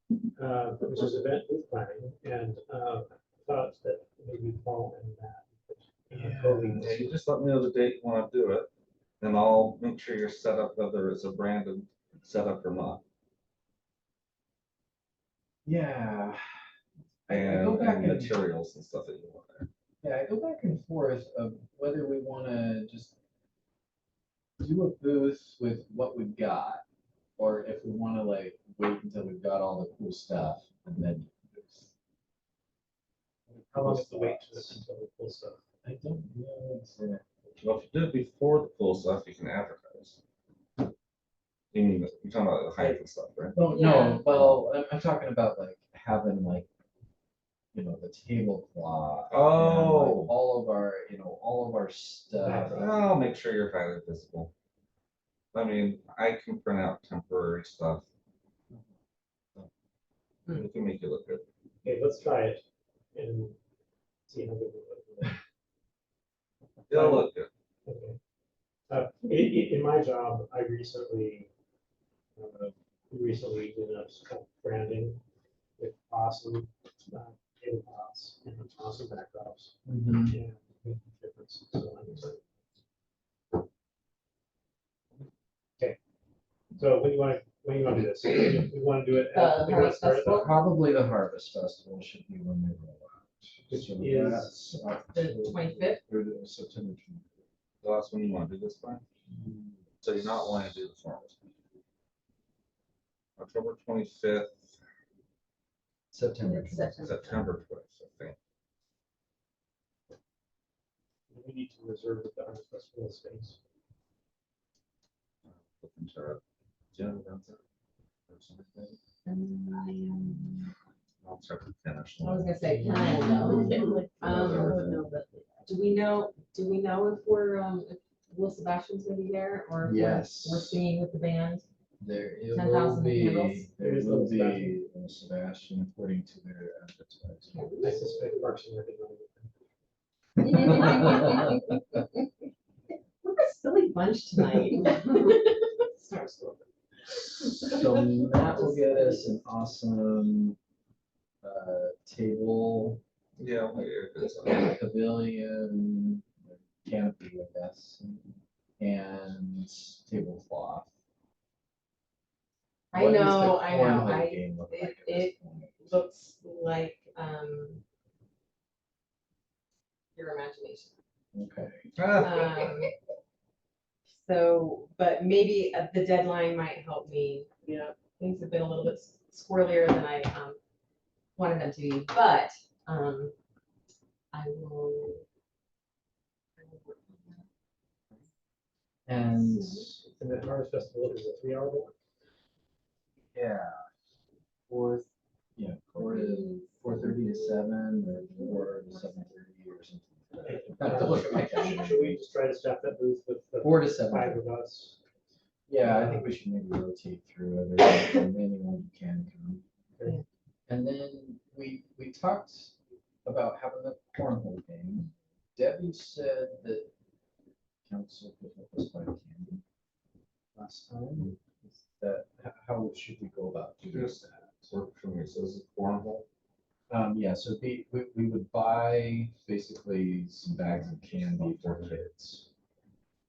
Which is event booth planning, and thought that maybe Paul and Matt. Yeah, you just let me know the date you want to do it, and I'll make sure you're set up, whether it's a branded setup or not. Yeah. I And go back and and, materials and stuff that you want there. yeah, I go back and forth of whether we wanna just do a booth with what we've got, or if we wanna like wait until we've got all the cool stuff and then do the booth. How long is the wait to listen to the full stuff? I don't know exactly. Well, if you do it before the cool stuff, you can advertise. You mean, you're talking about the hype and stuff, right? Oh, Yeah. no, well, I'm talking about like having like, you know, the tablecloth. and, like, Oh. all of our, you know, all of our stuff. I'll make sure you're highly visible. I mean, I can print out temporary stuff. We can make it look good. Okay, let's try it and see how good we look. It'll look good. Okay. In my job, I recently did a branding with awesome tablecloths and awesome backdrops. Mhm. And making a difference. So I'm excited. Okay. So when do you want to do this? We want to do it after we Harvest start Festival? Probably the Harvest Festival should be when they roll out. Which So is that's The 25th? September 25th. The last one you want to do this by? So you're not wanting to do the formal. October 25th, September It's 25th. September 12th, I think. we need to reserve the Harvest Festival space. Looking to Jim, that's it. Or something. I'll check with Dennis. I was gonna say, can I know? Do we know if if Will Sebastian's gonna be there, or if Yes. we're singing with the band? There it 10,000 will candles. be, there There's will little be Sebastian according to their advertising. I suspect Parks and Rec is We're a silly bunch tonight. Starts over. So that will get us an awesome table, Yeah, it is. pavilion, canopy, I guess, and tablecloth. I What does the know, cornhole game look like at this it point? looks like, your imagination. Okay. Um, So, but maybe the deadline might help me. Yeah. Things have been a little bit squirrelier than I wanted them to be, but I will. I will work on that. And And the Harvest Festival is a 3-hour one. yeah, fourth, yeah, 4:30 to 7 or 4 to 7:30 or something. I have to look at my calendar. Should we just try to staff that booth with the 4 to 7. 5 of us? Yeah, I think we should maybe rotate through it, or anyone who can come. Okay. And then we talked about having the cornhole game. Debbie said that council could help us buy candy last time. Is that, how should we go about doing Yes. that? Work for me, so this is cornhole. Yeah, so we would buy basically some bags of candy for kids.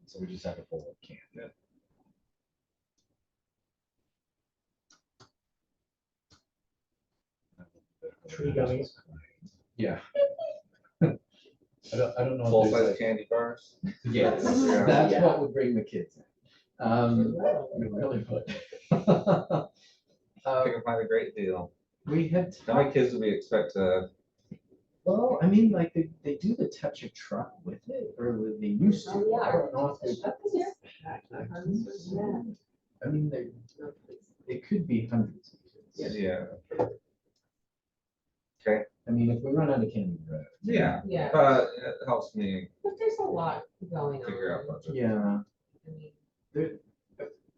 So we just have a bowl of candy. Tree gummies. Yeah. I don't know. if Full-size there's like- candy bars. Yes, Yeah. that's Yeah. what would bring the kids in. We really would. I can find a great deal. We had How many talked, kids do we expect to? well, I mean, like, they do the touch a truck with it, or they used to. Oh, yeah. I don't know if they. Yeah. I mean, it could be hundreds of kids. Yeah. I mean, if we run out of candy bread. Yeah, Yeah, but it helps me but there's a lot going figure out on. budget. Yeah, I mean, there,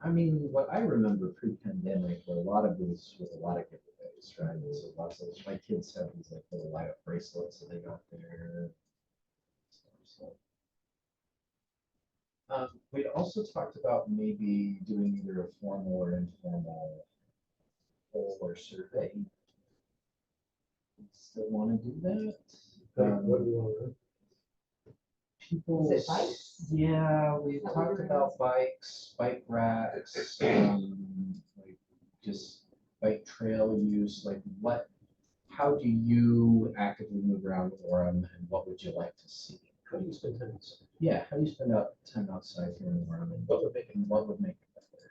I mean, what I remember pre-pandemic were a lot of booths with a lot of giveaways, right? So lots of, my kids have these like little light up bracelets that they got there. So, we'd also talked about maybe doing either a formal or informal poll or survey. Still want to do that? What do you want to do? People. Is it bikes? Yeah, we Is that what talked we're about bikes, bike racks, like just bike trail use, like how do you actively move around with Orem and what would you like to see? How do you spend time? Yeah, how do you spend time outside here in Orem and what would make it better?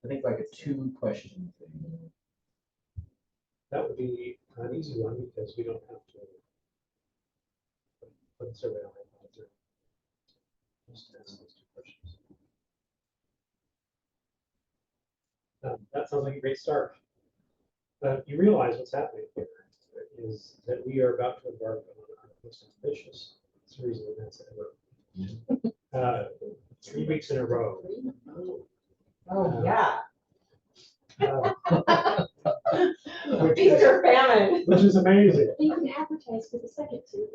I think like a 2-question thing. That would be an easy one because we don't have to put the survey on it. Just answer those 2 questions. That sounds like a great start. You realize what's happening here is that we are about to embark on our most ambitious series of events ever. 3 weeks in a row. Oh, yeah. Which Feast is, or famine. which is amazing. You can advertise for the second two.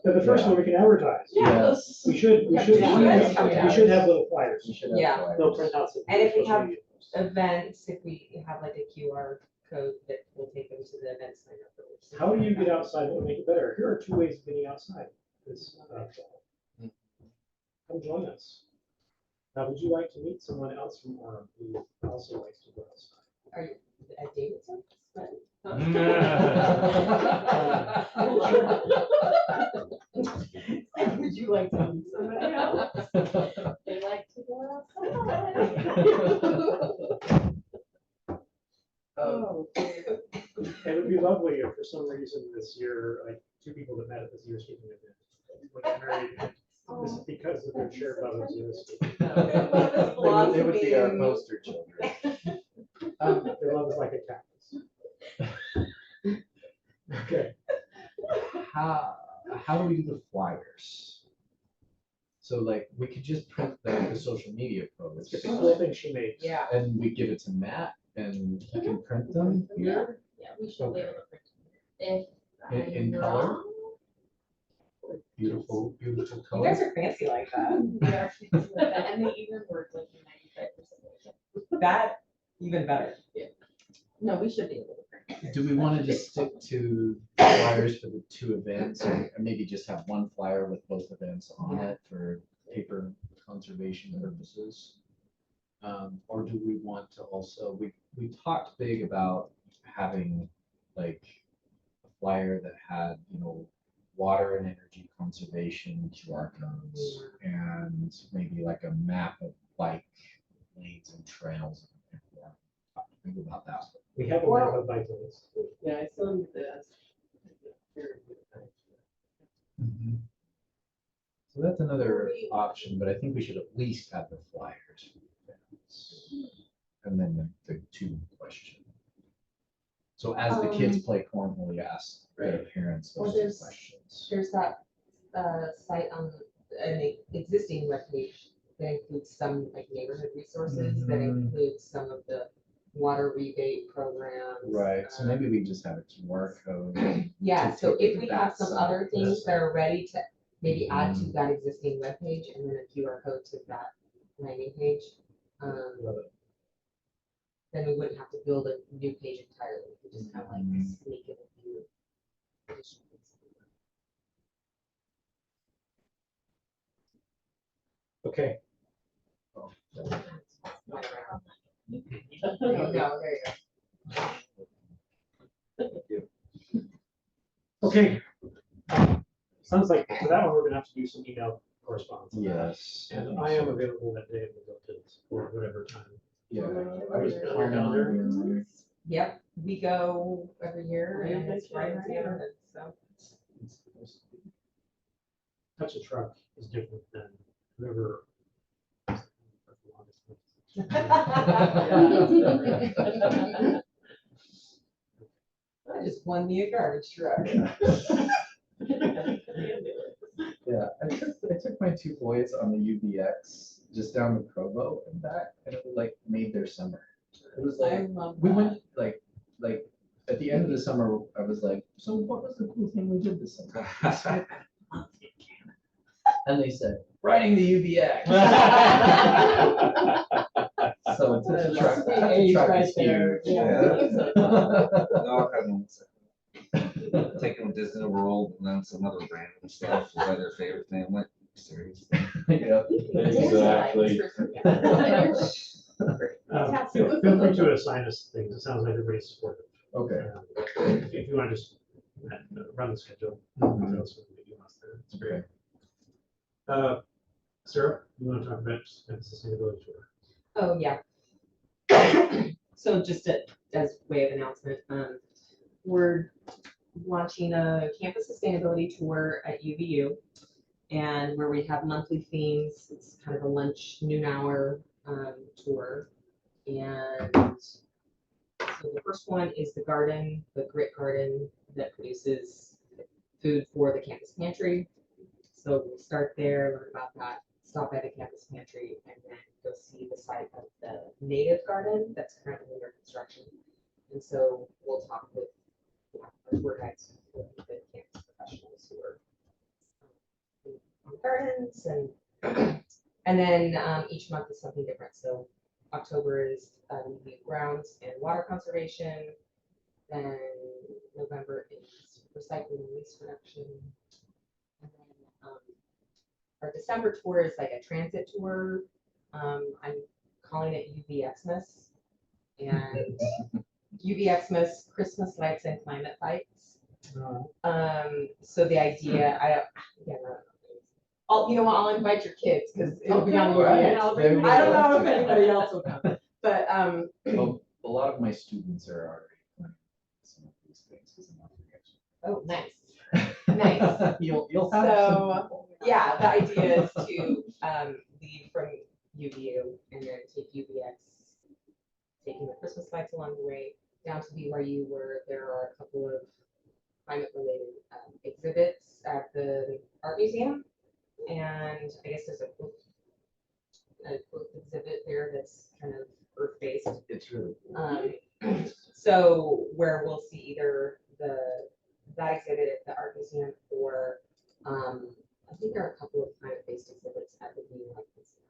But the first one we can advertise. Yes. We should Yeah, yeah. we should have little flyers. We should have Yeah. flyers. They'll print out some. And if we social have media posts. Events, if we have like a QR code that will take them to the event sign up. How do you get outside? What will make it better? Here are 2 ways of getting outside. This, come join us. Now, would you like to meet someone else from Orem who also likes to go outside? Are you at Davidson? Would you like to meet somebody else? They like to go Um, It would be lovely if for some reason this year, like 2 people that met at this Xeriscaping event would get married. This is because of their shared love of Xeriscaping. They would be our poster children. Their love is like a cactus. Okay. How do we do the flyers? So like, we could just print the social media Let's posts get the cool thing she made. Yeah. and we give it to Matt and he can print them here Yeah, we should be able to print it. If in I'm color. wrong, Beautiful You color. guys are fancy like that. we are shooting to that, and they even work like 95%. That, even better. No, we should be able to print. Do we want to just stick to flyers for the 2 events or maybe just have one flyer with both events on it for paper conservation purposes? Or do we want to also, we talked big about having like a flyer that had, water and energy conservation QR codes and maybe like a map of bike lanes and trails. Think about that. We have a map of bike lanes. Yeah, I still need that. So that's another option, but I think we should at least have the flyers. And then the 2 question. So as the kids play cornhole, you ask their parents Well, those 2 there's- questions. There's that site on an existing webpage that includes some like neighborhood resources, that includes some of the water rebate programs. Right, so maybe we just have a QR code. Yeah, to so take if we that have some side, other things this that are ready to maybe add to that existing webpage and then a QR code to that landing page, Love it. then we wouldn't have to build a new page entirely. We could just have like sneak in a few additional things. Okay. There you go, there you go. Okay. Sounds like for that one, we're gonna have to do some email correspondence. Yes. And I am available that day of the Miltons or whatever time. Yeah. I was put on your calendar. Yep, we go every year Yeah, and it's they right in can, our yeah. neighborhood, so. Touch a truck is different than whoever. I just won me a garbage truck. Yeah, I took my two boys on the UBX just down to Provo and back, and it like made their summer. It was I like, love we that. went like at the end of the summer, I was like, so what was the cool thing we did this summer? I said, "I loved it, Canada." And they said, riding the UBX. So touch a truck, touch a truck is huge. No, I've had one. Taking them to Disney World and then some other random stuff, is that their favorite thing? I'm like, seriously? Yeah. Exactly. Feel free to assign us things. It sounds like everybody's supportive. Okay. If you want to just run the schedule. Mhm. That's what we do last time. It's great. Sarah, you want to talk about the sustainability tour? Oh, yeah. So just as way of announcement, we're launching a campus sustainability tour at UVU, and where we have monthly themes. It's kind of a lunch noon hour tour. And so the first one is the garden, the Grit Garden that produces food for the campus pantry. So we'll start there, learn about that, stop at the campus pantry, and then go see the site of the native garden that's currently under construction. And so we'll talk with our tour guides, with the campus professionals who are on gardens, and then each month is something different. So October is grounds and water conservation. Then November is recycling and waste reduction. And then our December tour is like a transit tour. I'm calling it UVXmas, and UVXmas, Christmas lights and climate fights. So the idea, you know what, I'll invite your kids because it'll be on Right. UVX. They would I don't know love if to. anybody else will come, but Well, a lot of my students are already planning some of these things because I'm not oh, nice. Nice. You'll have So, some people. yeah, the idea is to leave from UVU and then take UVX, taking the Christmas lights along the way down to BYU, where there are a couple of climate-related exhibits at the art museum, and I guess there's a book exhibit there that's kind of earth-based. It's really cool. So where we'll see either that exhibit at the art museum, or I think there are a couple of climate-based exhibits at the New York Museum.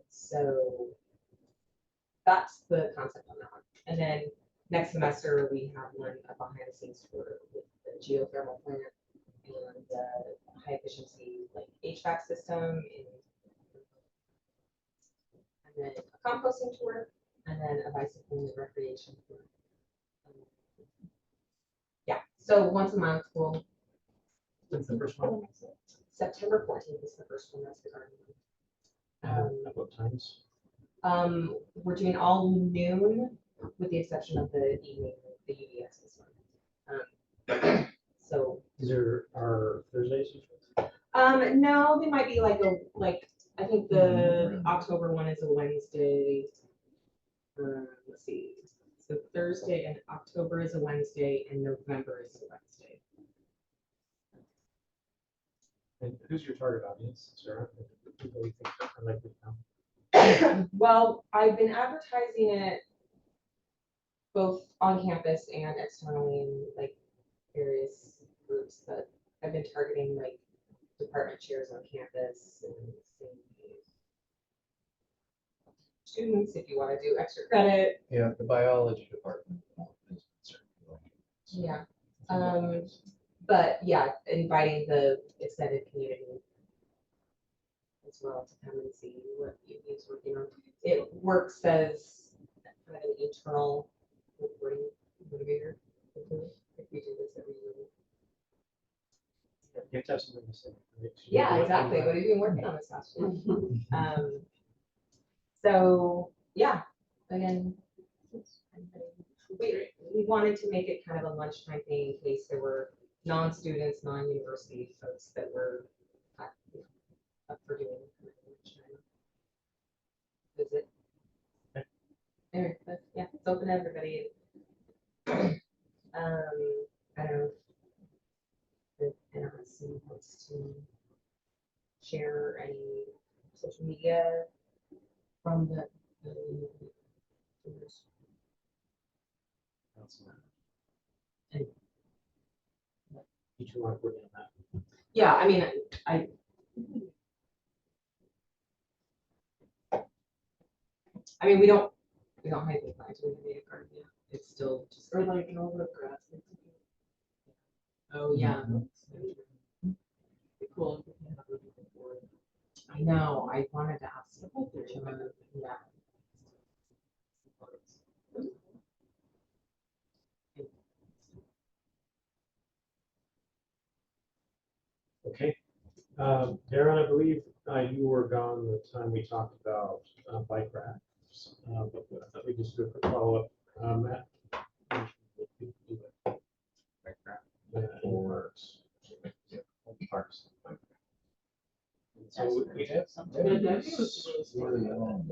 So that's the concept on that one. And then next semester we have one a behind-the-scenes tour with the geothermal plant and high efficiency like HVAC system, and then a composting tour, and then a bicycle and recreation tour. Yeah, so once a month we'll. When's the first one? September 14th is the first one. That's the garden. At what times? We're doing all noon, with the exception of the evening, the UVX this one. So. These are our Thursdays usually? No, they might be like I think the October one is a Wednesday. Let's see. So Thursday and October is a Wednesday, and November is a Wednesday. And who's your target audience, Sarah? People you think are likely to come? Well, I've been advertising it both on campus and externally in like various groups, but I've been targeting like department chairs on campus and students if you want to do extra credit. Yeah, the biology department. is certainly Yeah. But yeah, inviting the extended community as well to come and see what UV's working on. It works as kind of an internal reporting motivator if we do this every year. You have to have something to say. Right? Yeah, exactly. What have you been working on this past year? So, yeah, again, we wanted to make it kind of a lunchtime thing in case there were non-students, non-university folks that were you know, up for doing kind of a lunchtime visit. Anyway, but yeah, it's open to everybody. I don't know if the NRC wants to share any social media from the You two want to work on that. yeah, I mean, I mean, we don't have any plans to make a garden yet. It's still just. Or like an over grass. Oh, yeah. Be cool if we can have a different board. I know, I wanted to ask about the children, yeah. Okay. Darren, I believe you were gone the time we talked about bike racks. But I thought we just do a quick follow-up. Matt? Bike rack. Yeah, Or parks. So we have Yeah, Debbie was Really long.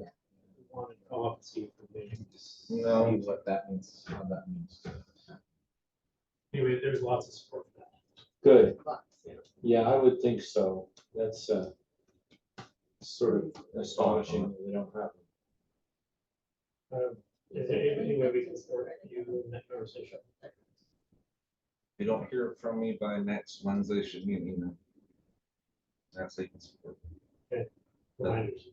wanted to follow up and see if we maybe just No. See what that means, how that means. anyway, there's lots of support for that. Good. Lots, Yeah, I would think so. That's sort of astonishing that we don't have them. Is there any way we can support you in that conversation? If you don't hear from me by next Wednesday, shoot me an email. That's how you can support. Reminders.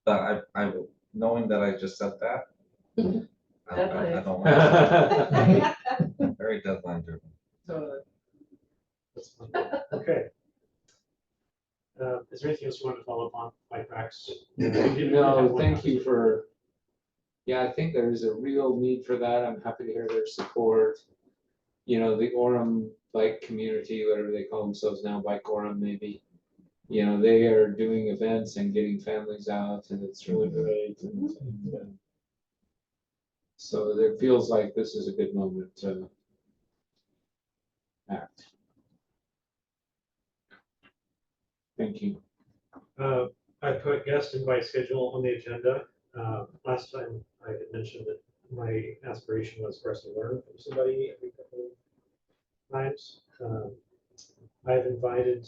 But I will, knowing that I just said that. I don't like very deadline driven. totally. That's fine. Okay. Is there anything else you want to follow up on, bike racks? No, thank you for, yeah, I think there is a real need for that. I'm happy to hear their support. You know, the Orem bike community, whatever they call themselves now, Bike Orem maybe. You know, they are doing events and getting families out, and it's really great. So it feels like this is a good moment to act. Thank you. I put guest invite schedule on the agenda. Last time I had mentioned that my aspiration was for us to learn from somebody every couple of times. I've invited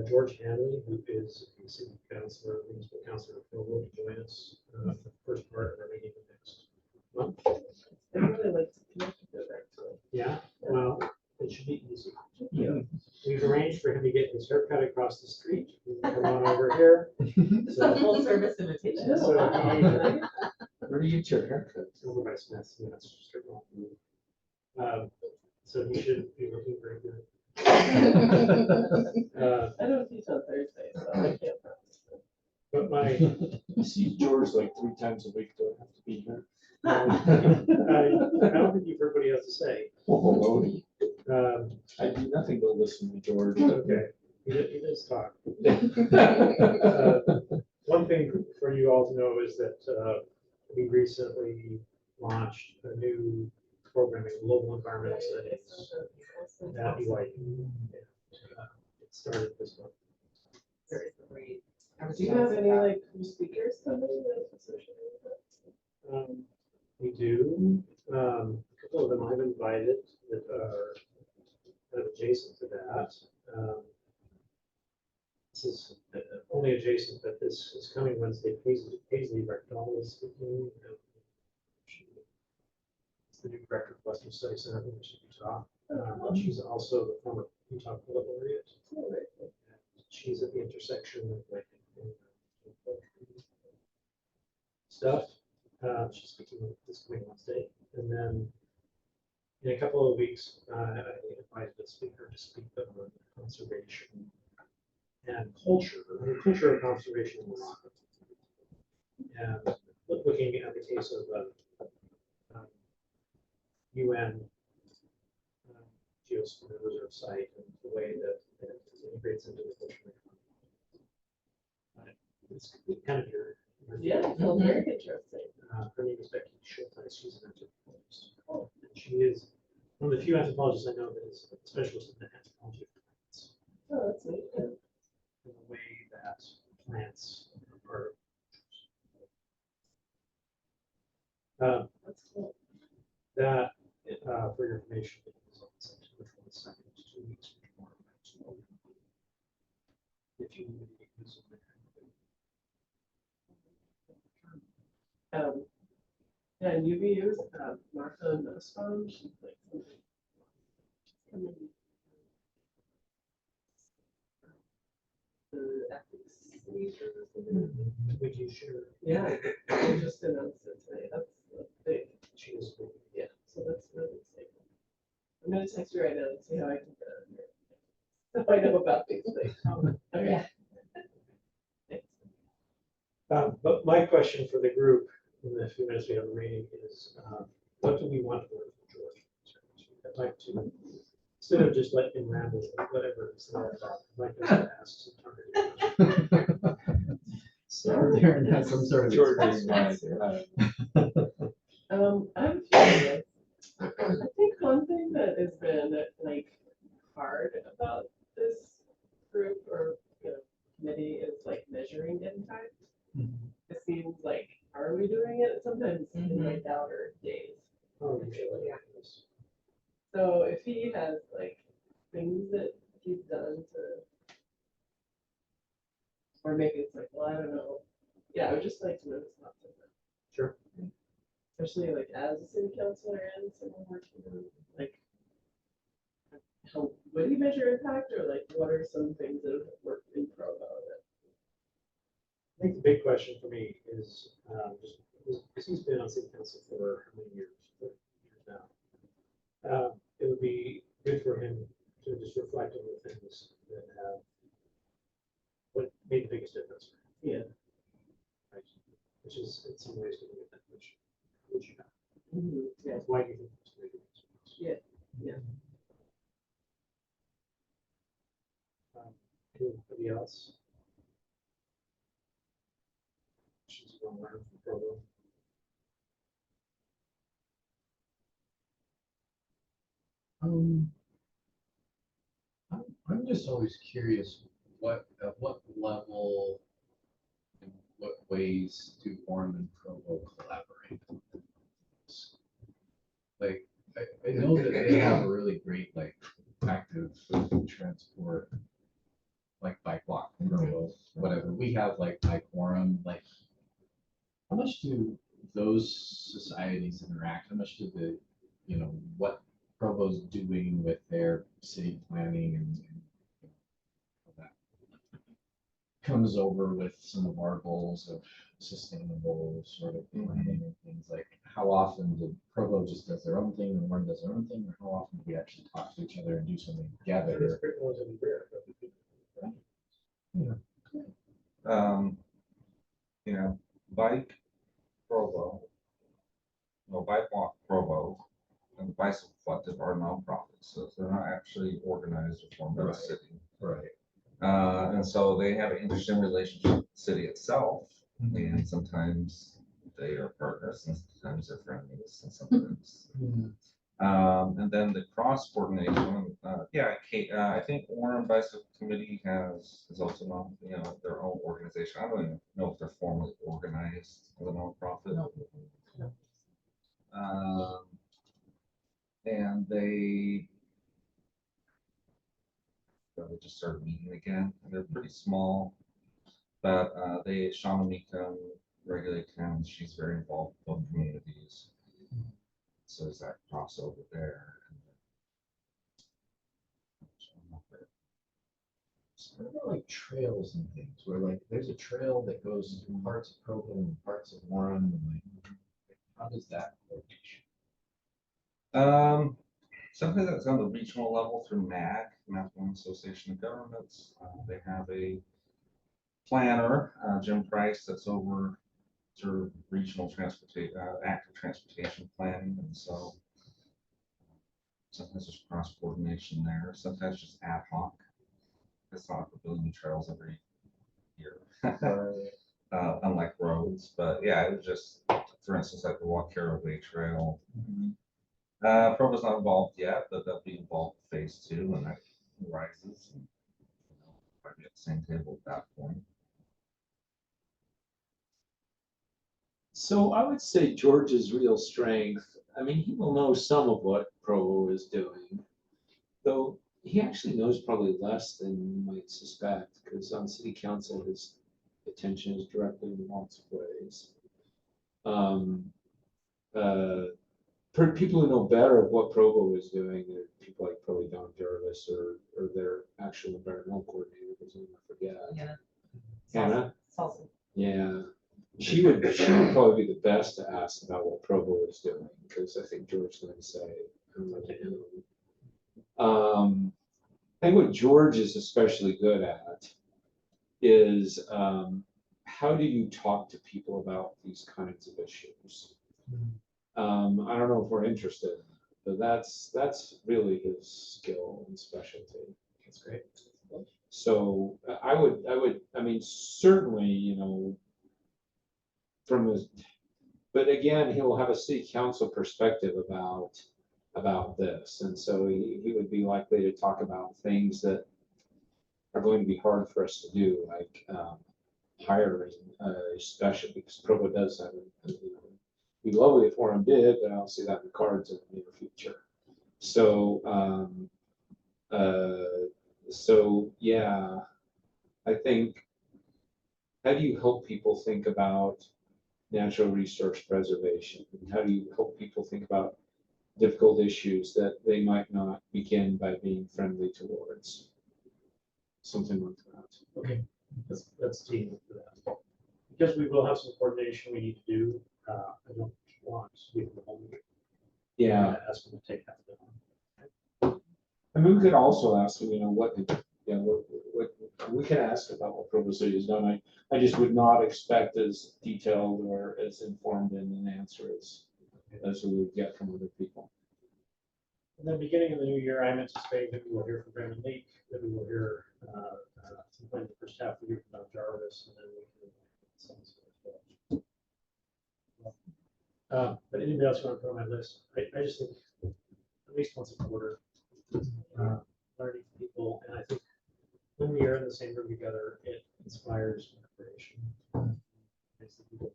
George Hanley, who is a city councilor, municipal councilor of Provo, to join us for the first part of our meeting next month. I really like to connect with it, actually. Yeah, well, it should be easy. Yeah. We've arranged for him to get his haircut across the street. He can come on over here. It's a full service invitation. So he- Where do you get your haircut? over by Smith's, and that's just straight on. So he should be looking very good. I don't teach on Thursday, so I can't promise. But my, I see George like 3 times a week, don't have to be here. I don't think you've heard what he has to say. Oh, Lordy. Um, I do nothing but listen to George. Okay, he does talk. One thing for you all to know is that we recently launched a new programming, global environmental studies at BYU. It started this month. Very great. Do you have any like new speakers coming that's associated with it? We do. A couple of them I've invited that are kind of adjacent to that. This is only adjacent, but this is coming Wednesday. Paisley Rectal is speaking. It's the new director of Western Studies Center in Utah. She's also the former Utah Poet Laureate. She's at the intersection of like stuff. She's speaking this coming Wednesday, and then in a couple of weeks, I invited a speaker to speak on conservation and culture, the culture of conservation in Morocco. And looking at the case of UN geos from the reserve site and the way that it integrates into the cultural economy. It's kind of your. Yeah, sounds very interesting. Her name is Becky Schulteis. She's an anthropologist. And she is one of the few anthropologists I know that is a specialist in the anthropology of plants. Oh, that's neat. And the way that plants are. That's cool. That, for your information, is on September 22nd, 2 weeks from tomorrow. If you need to use it. Yeah, and UVUs, Martha Nussbaum, she's like something. The ethics major or something. Would you share? Yeah, they just announced it today. That's big. She is. Yeah, so that's really exciting. I'm gonna text you right now and see how I can get on here. So I know about these things. Okay. Yeah. Thanks. But my question for the group in the few minutes we have remaining is, what do we want to learn from George? I'd like to, instead of just letting him ramble with whatever it's there about, I'd like us to ask some targeted questions. So there and has some sort of. George experience. is right. I'm curious. I think one thing that has been like hard about this group or committee is like measuring impact. It seems like, are we doing it? Sometimes in like outer days. Oh, usually, yeah. So if he has like things that he's done to, or maybe it's like, well, I don't know. Yeah, I would just like to know his thoughts on that. Sure. Especially like as a city councilor and someone working on like, how would he measure impact or like what are some things that have worked in Provo that? I think the big question for me is, just because he's been on city council for how many years? 30 years now. It would be good for him to just reflect on the things that have, what made the biggest difference. Yeah. Right? Which is in some ways going to get that which you have. Yeah. Why do you think it's made a difference? Yeah. Yeah. Anybody else? She's going to learn from Provo. I'm just always curious, at what level, in what ways do Orem and Provo collaborate? Like, I know that they have a really great, like, active transport, like bike walk, Provo, whatever. We have like Bike Orem, like, how much do those societies interact? How much do what Provo's doing with their city planning and how that comes over with some of our goals of sustainable sort of planning and things like how often do Provo just does their own thing and one does their own thing, or how often do we actually talk to each other and do something together? It's pretty relatively rare, but we do. Bike Provo, Bike Walk Provo, and Bicycle Collective are nonprofits, so they're not actually organized or formed by the Right. city. Right. And so they have an interesting relationship with the city itself, and sometimes they are partners, and sometimes they're frenemies, and sometimes. And then the cross coordination, I think Orem Bicycle Committee is also not, their own organization. I don't even know if they're formally organized as a nonprofit. And they just started meeting again, and they're pretty small, but Shauna Meekum regularly attends. She's very involved with both communities. So there's that crossover there. What about like trails and things where like there's a trail that goes through parts of Provo and parts of Warren and like how does that work? Something that's on the regional level through MAG, National Association of Governments. They have a planner, Jim Price, that's over through regional transportation, active transportation planning, and so Sometimes there's cross coordination there, sometimes just ad hoc. It's not like we're building new trails every year. Unlike roads, but yeah, it was just, for instance, like the Walkero Way Trail. Provo's not involved yet, but they'll be involved in phase 2 when that rises. And, probably at the same table at that point. So I would say George's real strength, I mean, he will know some of what Provo is doing, though he actually knows probably less than you might suspect, because on city council, his attention is directed in lots of ways. People who know better of what Provo is doing are people like probably Don Jarvis or their actual environmental coordinator, whose name I forget. Hannah? Salsa. Yeah. She would probably be the best to ask about what Provo is doing, because I think George's going to say, I don't know. I think what George is especially good at is how do you talk to people about these kinds of issues? I don't know if we're interested in that, but that's really his skill and specialty. That's great. So I mean, certainly, you know, from his, but again, he will have a city council perspective about this, and so he would be likely to talk about things that are going to be hard for us to do, like hiring, especially because Provo does have it'd be lovely if Warren did, but I don't see that in the cards in the near future. So so yeah, I think, how do you help people think about natural resource preservation? And how do you help people think about difficult issues that they might not begin by being friendly towards? Something like that. Okay, let's team up for that. Because we will have some coordination we need to do, I don't want to give them the whole meeting. Yeah. Ask them to take that down. I mean, we could also ask them, you know, what we can ask about what Provo City has done. I just would not expect as detailed or as informed in an answer as we would get from other people. And then beginning of the new year, I'm anticipating that we will hear from Brandon Leak, that we will hear sometime in the first half of the year from Don Jarvis, and then we can but anybody else want to put on my list? I just think at least once a quarter, learning from people, and I think when we are in the same room together, it inspires inspiration. Makes the people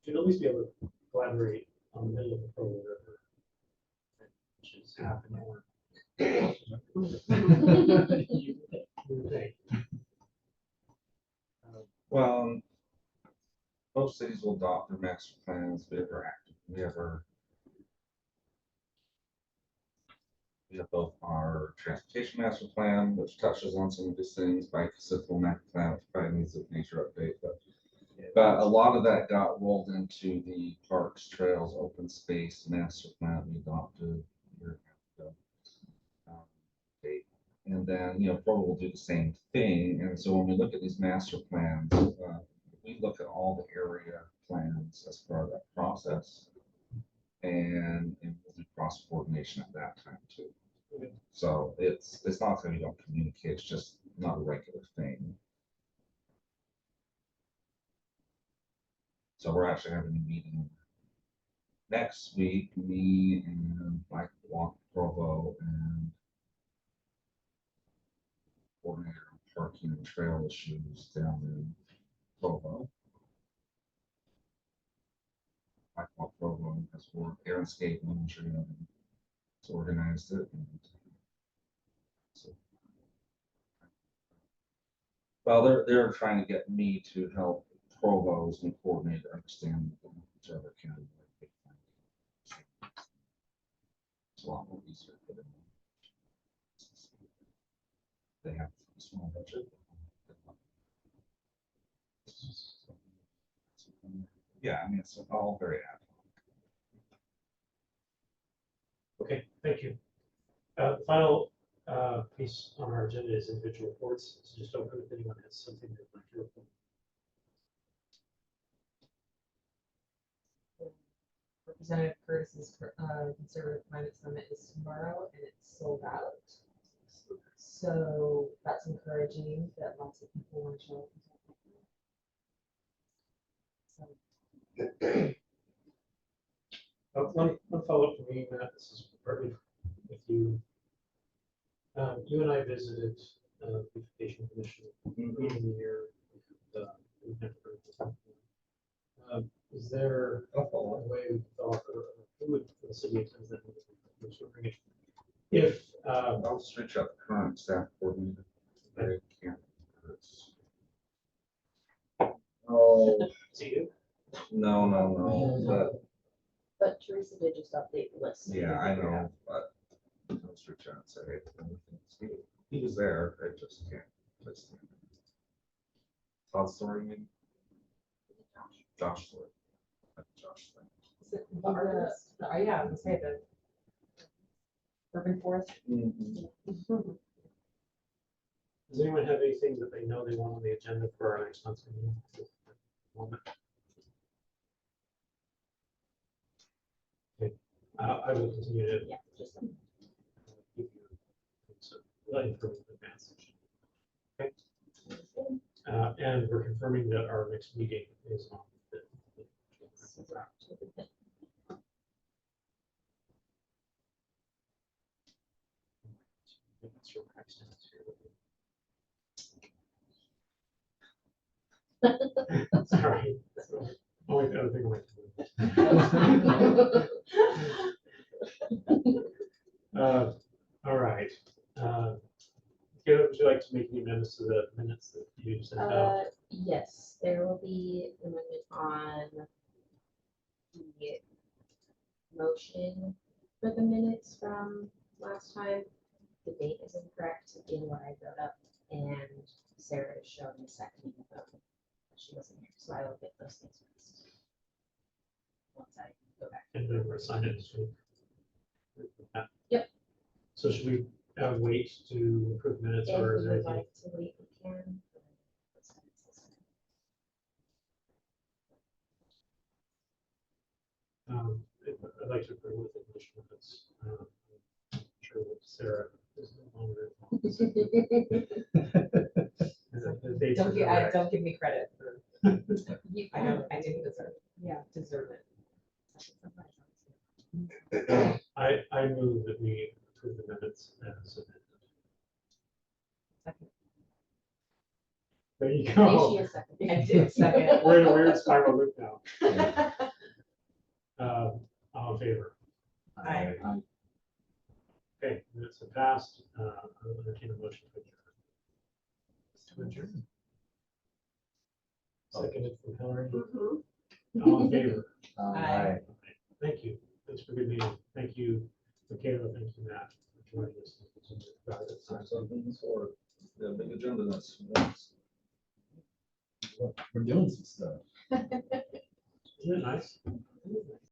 should at least be able to collaborate on the middle of the Provo River, which is half an hour. You would think. Well, most cities will adopt their master plans. We have both our transportation master plan, which touches on some of these things, bike accessible master plan, which probably needs a nature update, but a lot of that got rolled into the parks, trails, open space master plan we adopted a year ago. And then, you know, Provo will do the same thing. And so when we look at these master plans, we look at all the area plans as part of that process. And we'll do cross coordination at that time too. So it's not that we don't communicate, it's just not a regular thing. So we're actually having a meeting next week, me and Mike Walk Provo and coordinator on parking and trail issues down in Provo. Mike Walk Provo has worked, Xeriscaping has organized it. And so, well, they're trying to get me to help Provo's and coordinator understand whichever county. It's a lot more easier for them. They have a small budget. Yeah, I mean, it's all very ad hoc. Okay, thank you. The final piece on our agenda is individual reports. So just open if anyone has something they'd like to report. Representative Curtis's Conservative Climate Summit is tomorrow and it's sold out. So that's encouraging that lots of people want to show up. So, One follow-up for me, Matt, this is partly with you. You and I visited the Beautification Commission early in the year. We've never heard of this. Is there a way we could offer, who would the city attend that? If, I'll just reach out to current staff coordinator. They can't. Oh, to you, no, But Teresa did just update the list. but, yeah, I know, but I'll just reach out and say, hey, he was there, I just can't. Just can't. Todd Story, maybe? Josh Story. Josh Story. is it the artist? Yeah, I was gonna say the urban forest. does anyone have anything that they know they want on the agenda for our next month's meeting? Moment. Okay, I will continue to Yeah, just give you some information in advance. Okay. And we're confirming that our next meeting is on the 5th. Sorry. Only the other thing all right. Kayla, would you like to make any amendments to the minutes that you sent out? Yes, there will be an amendment on the motion for the minutes from last time. The date is incorrect in what I wrote up, and Sarah is showing the second of them. She wasn't here, so I will get those things fixed. Once I go back. And then we're signed it this week. Yep. So should we wait to approve minutes, If or is you there would anything? like to wait, we can. I'd like to approve with the condition that's I'm sure that Sarah is no longer. Don't give me credit for, You I can. don't, I didn't deserve it. I move that we approve the minutes as submitted. Second. There you Maybe go. she is second. I did second. We're in a weird spiral loop now. All in favor? Aye. Okay, minutes have passed. I'll entertain a motion to adjourn. Seconded from Hillary. All in favor? Aye. Thank you. Thanks for good meeting. Thank you, Michaela. Thank you, Matt, for joining us. For the big agenda that's. We're doing some stuff. Isn't it nice?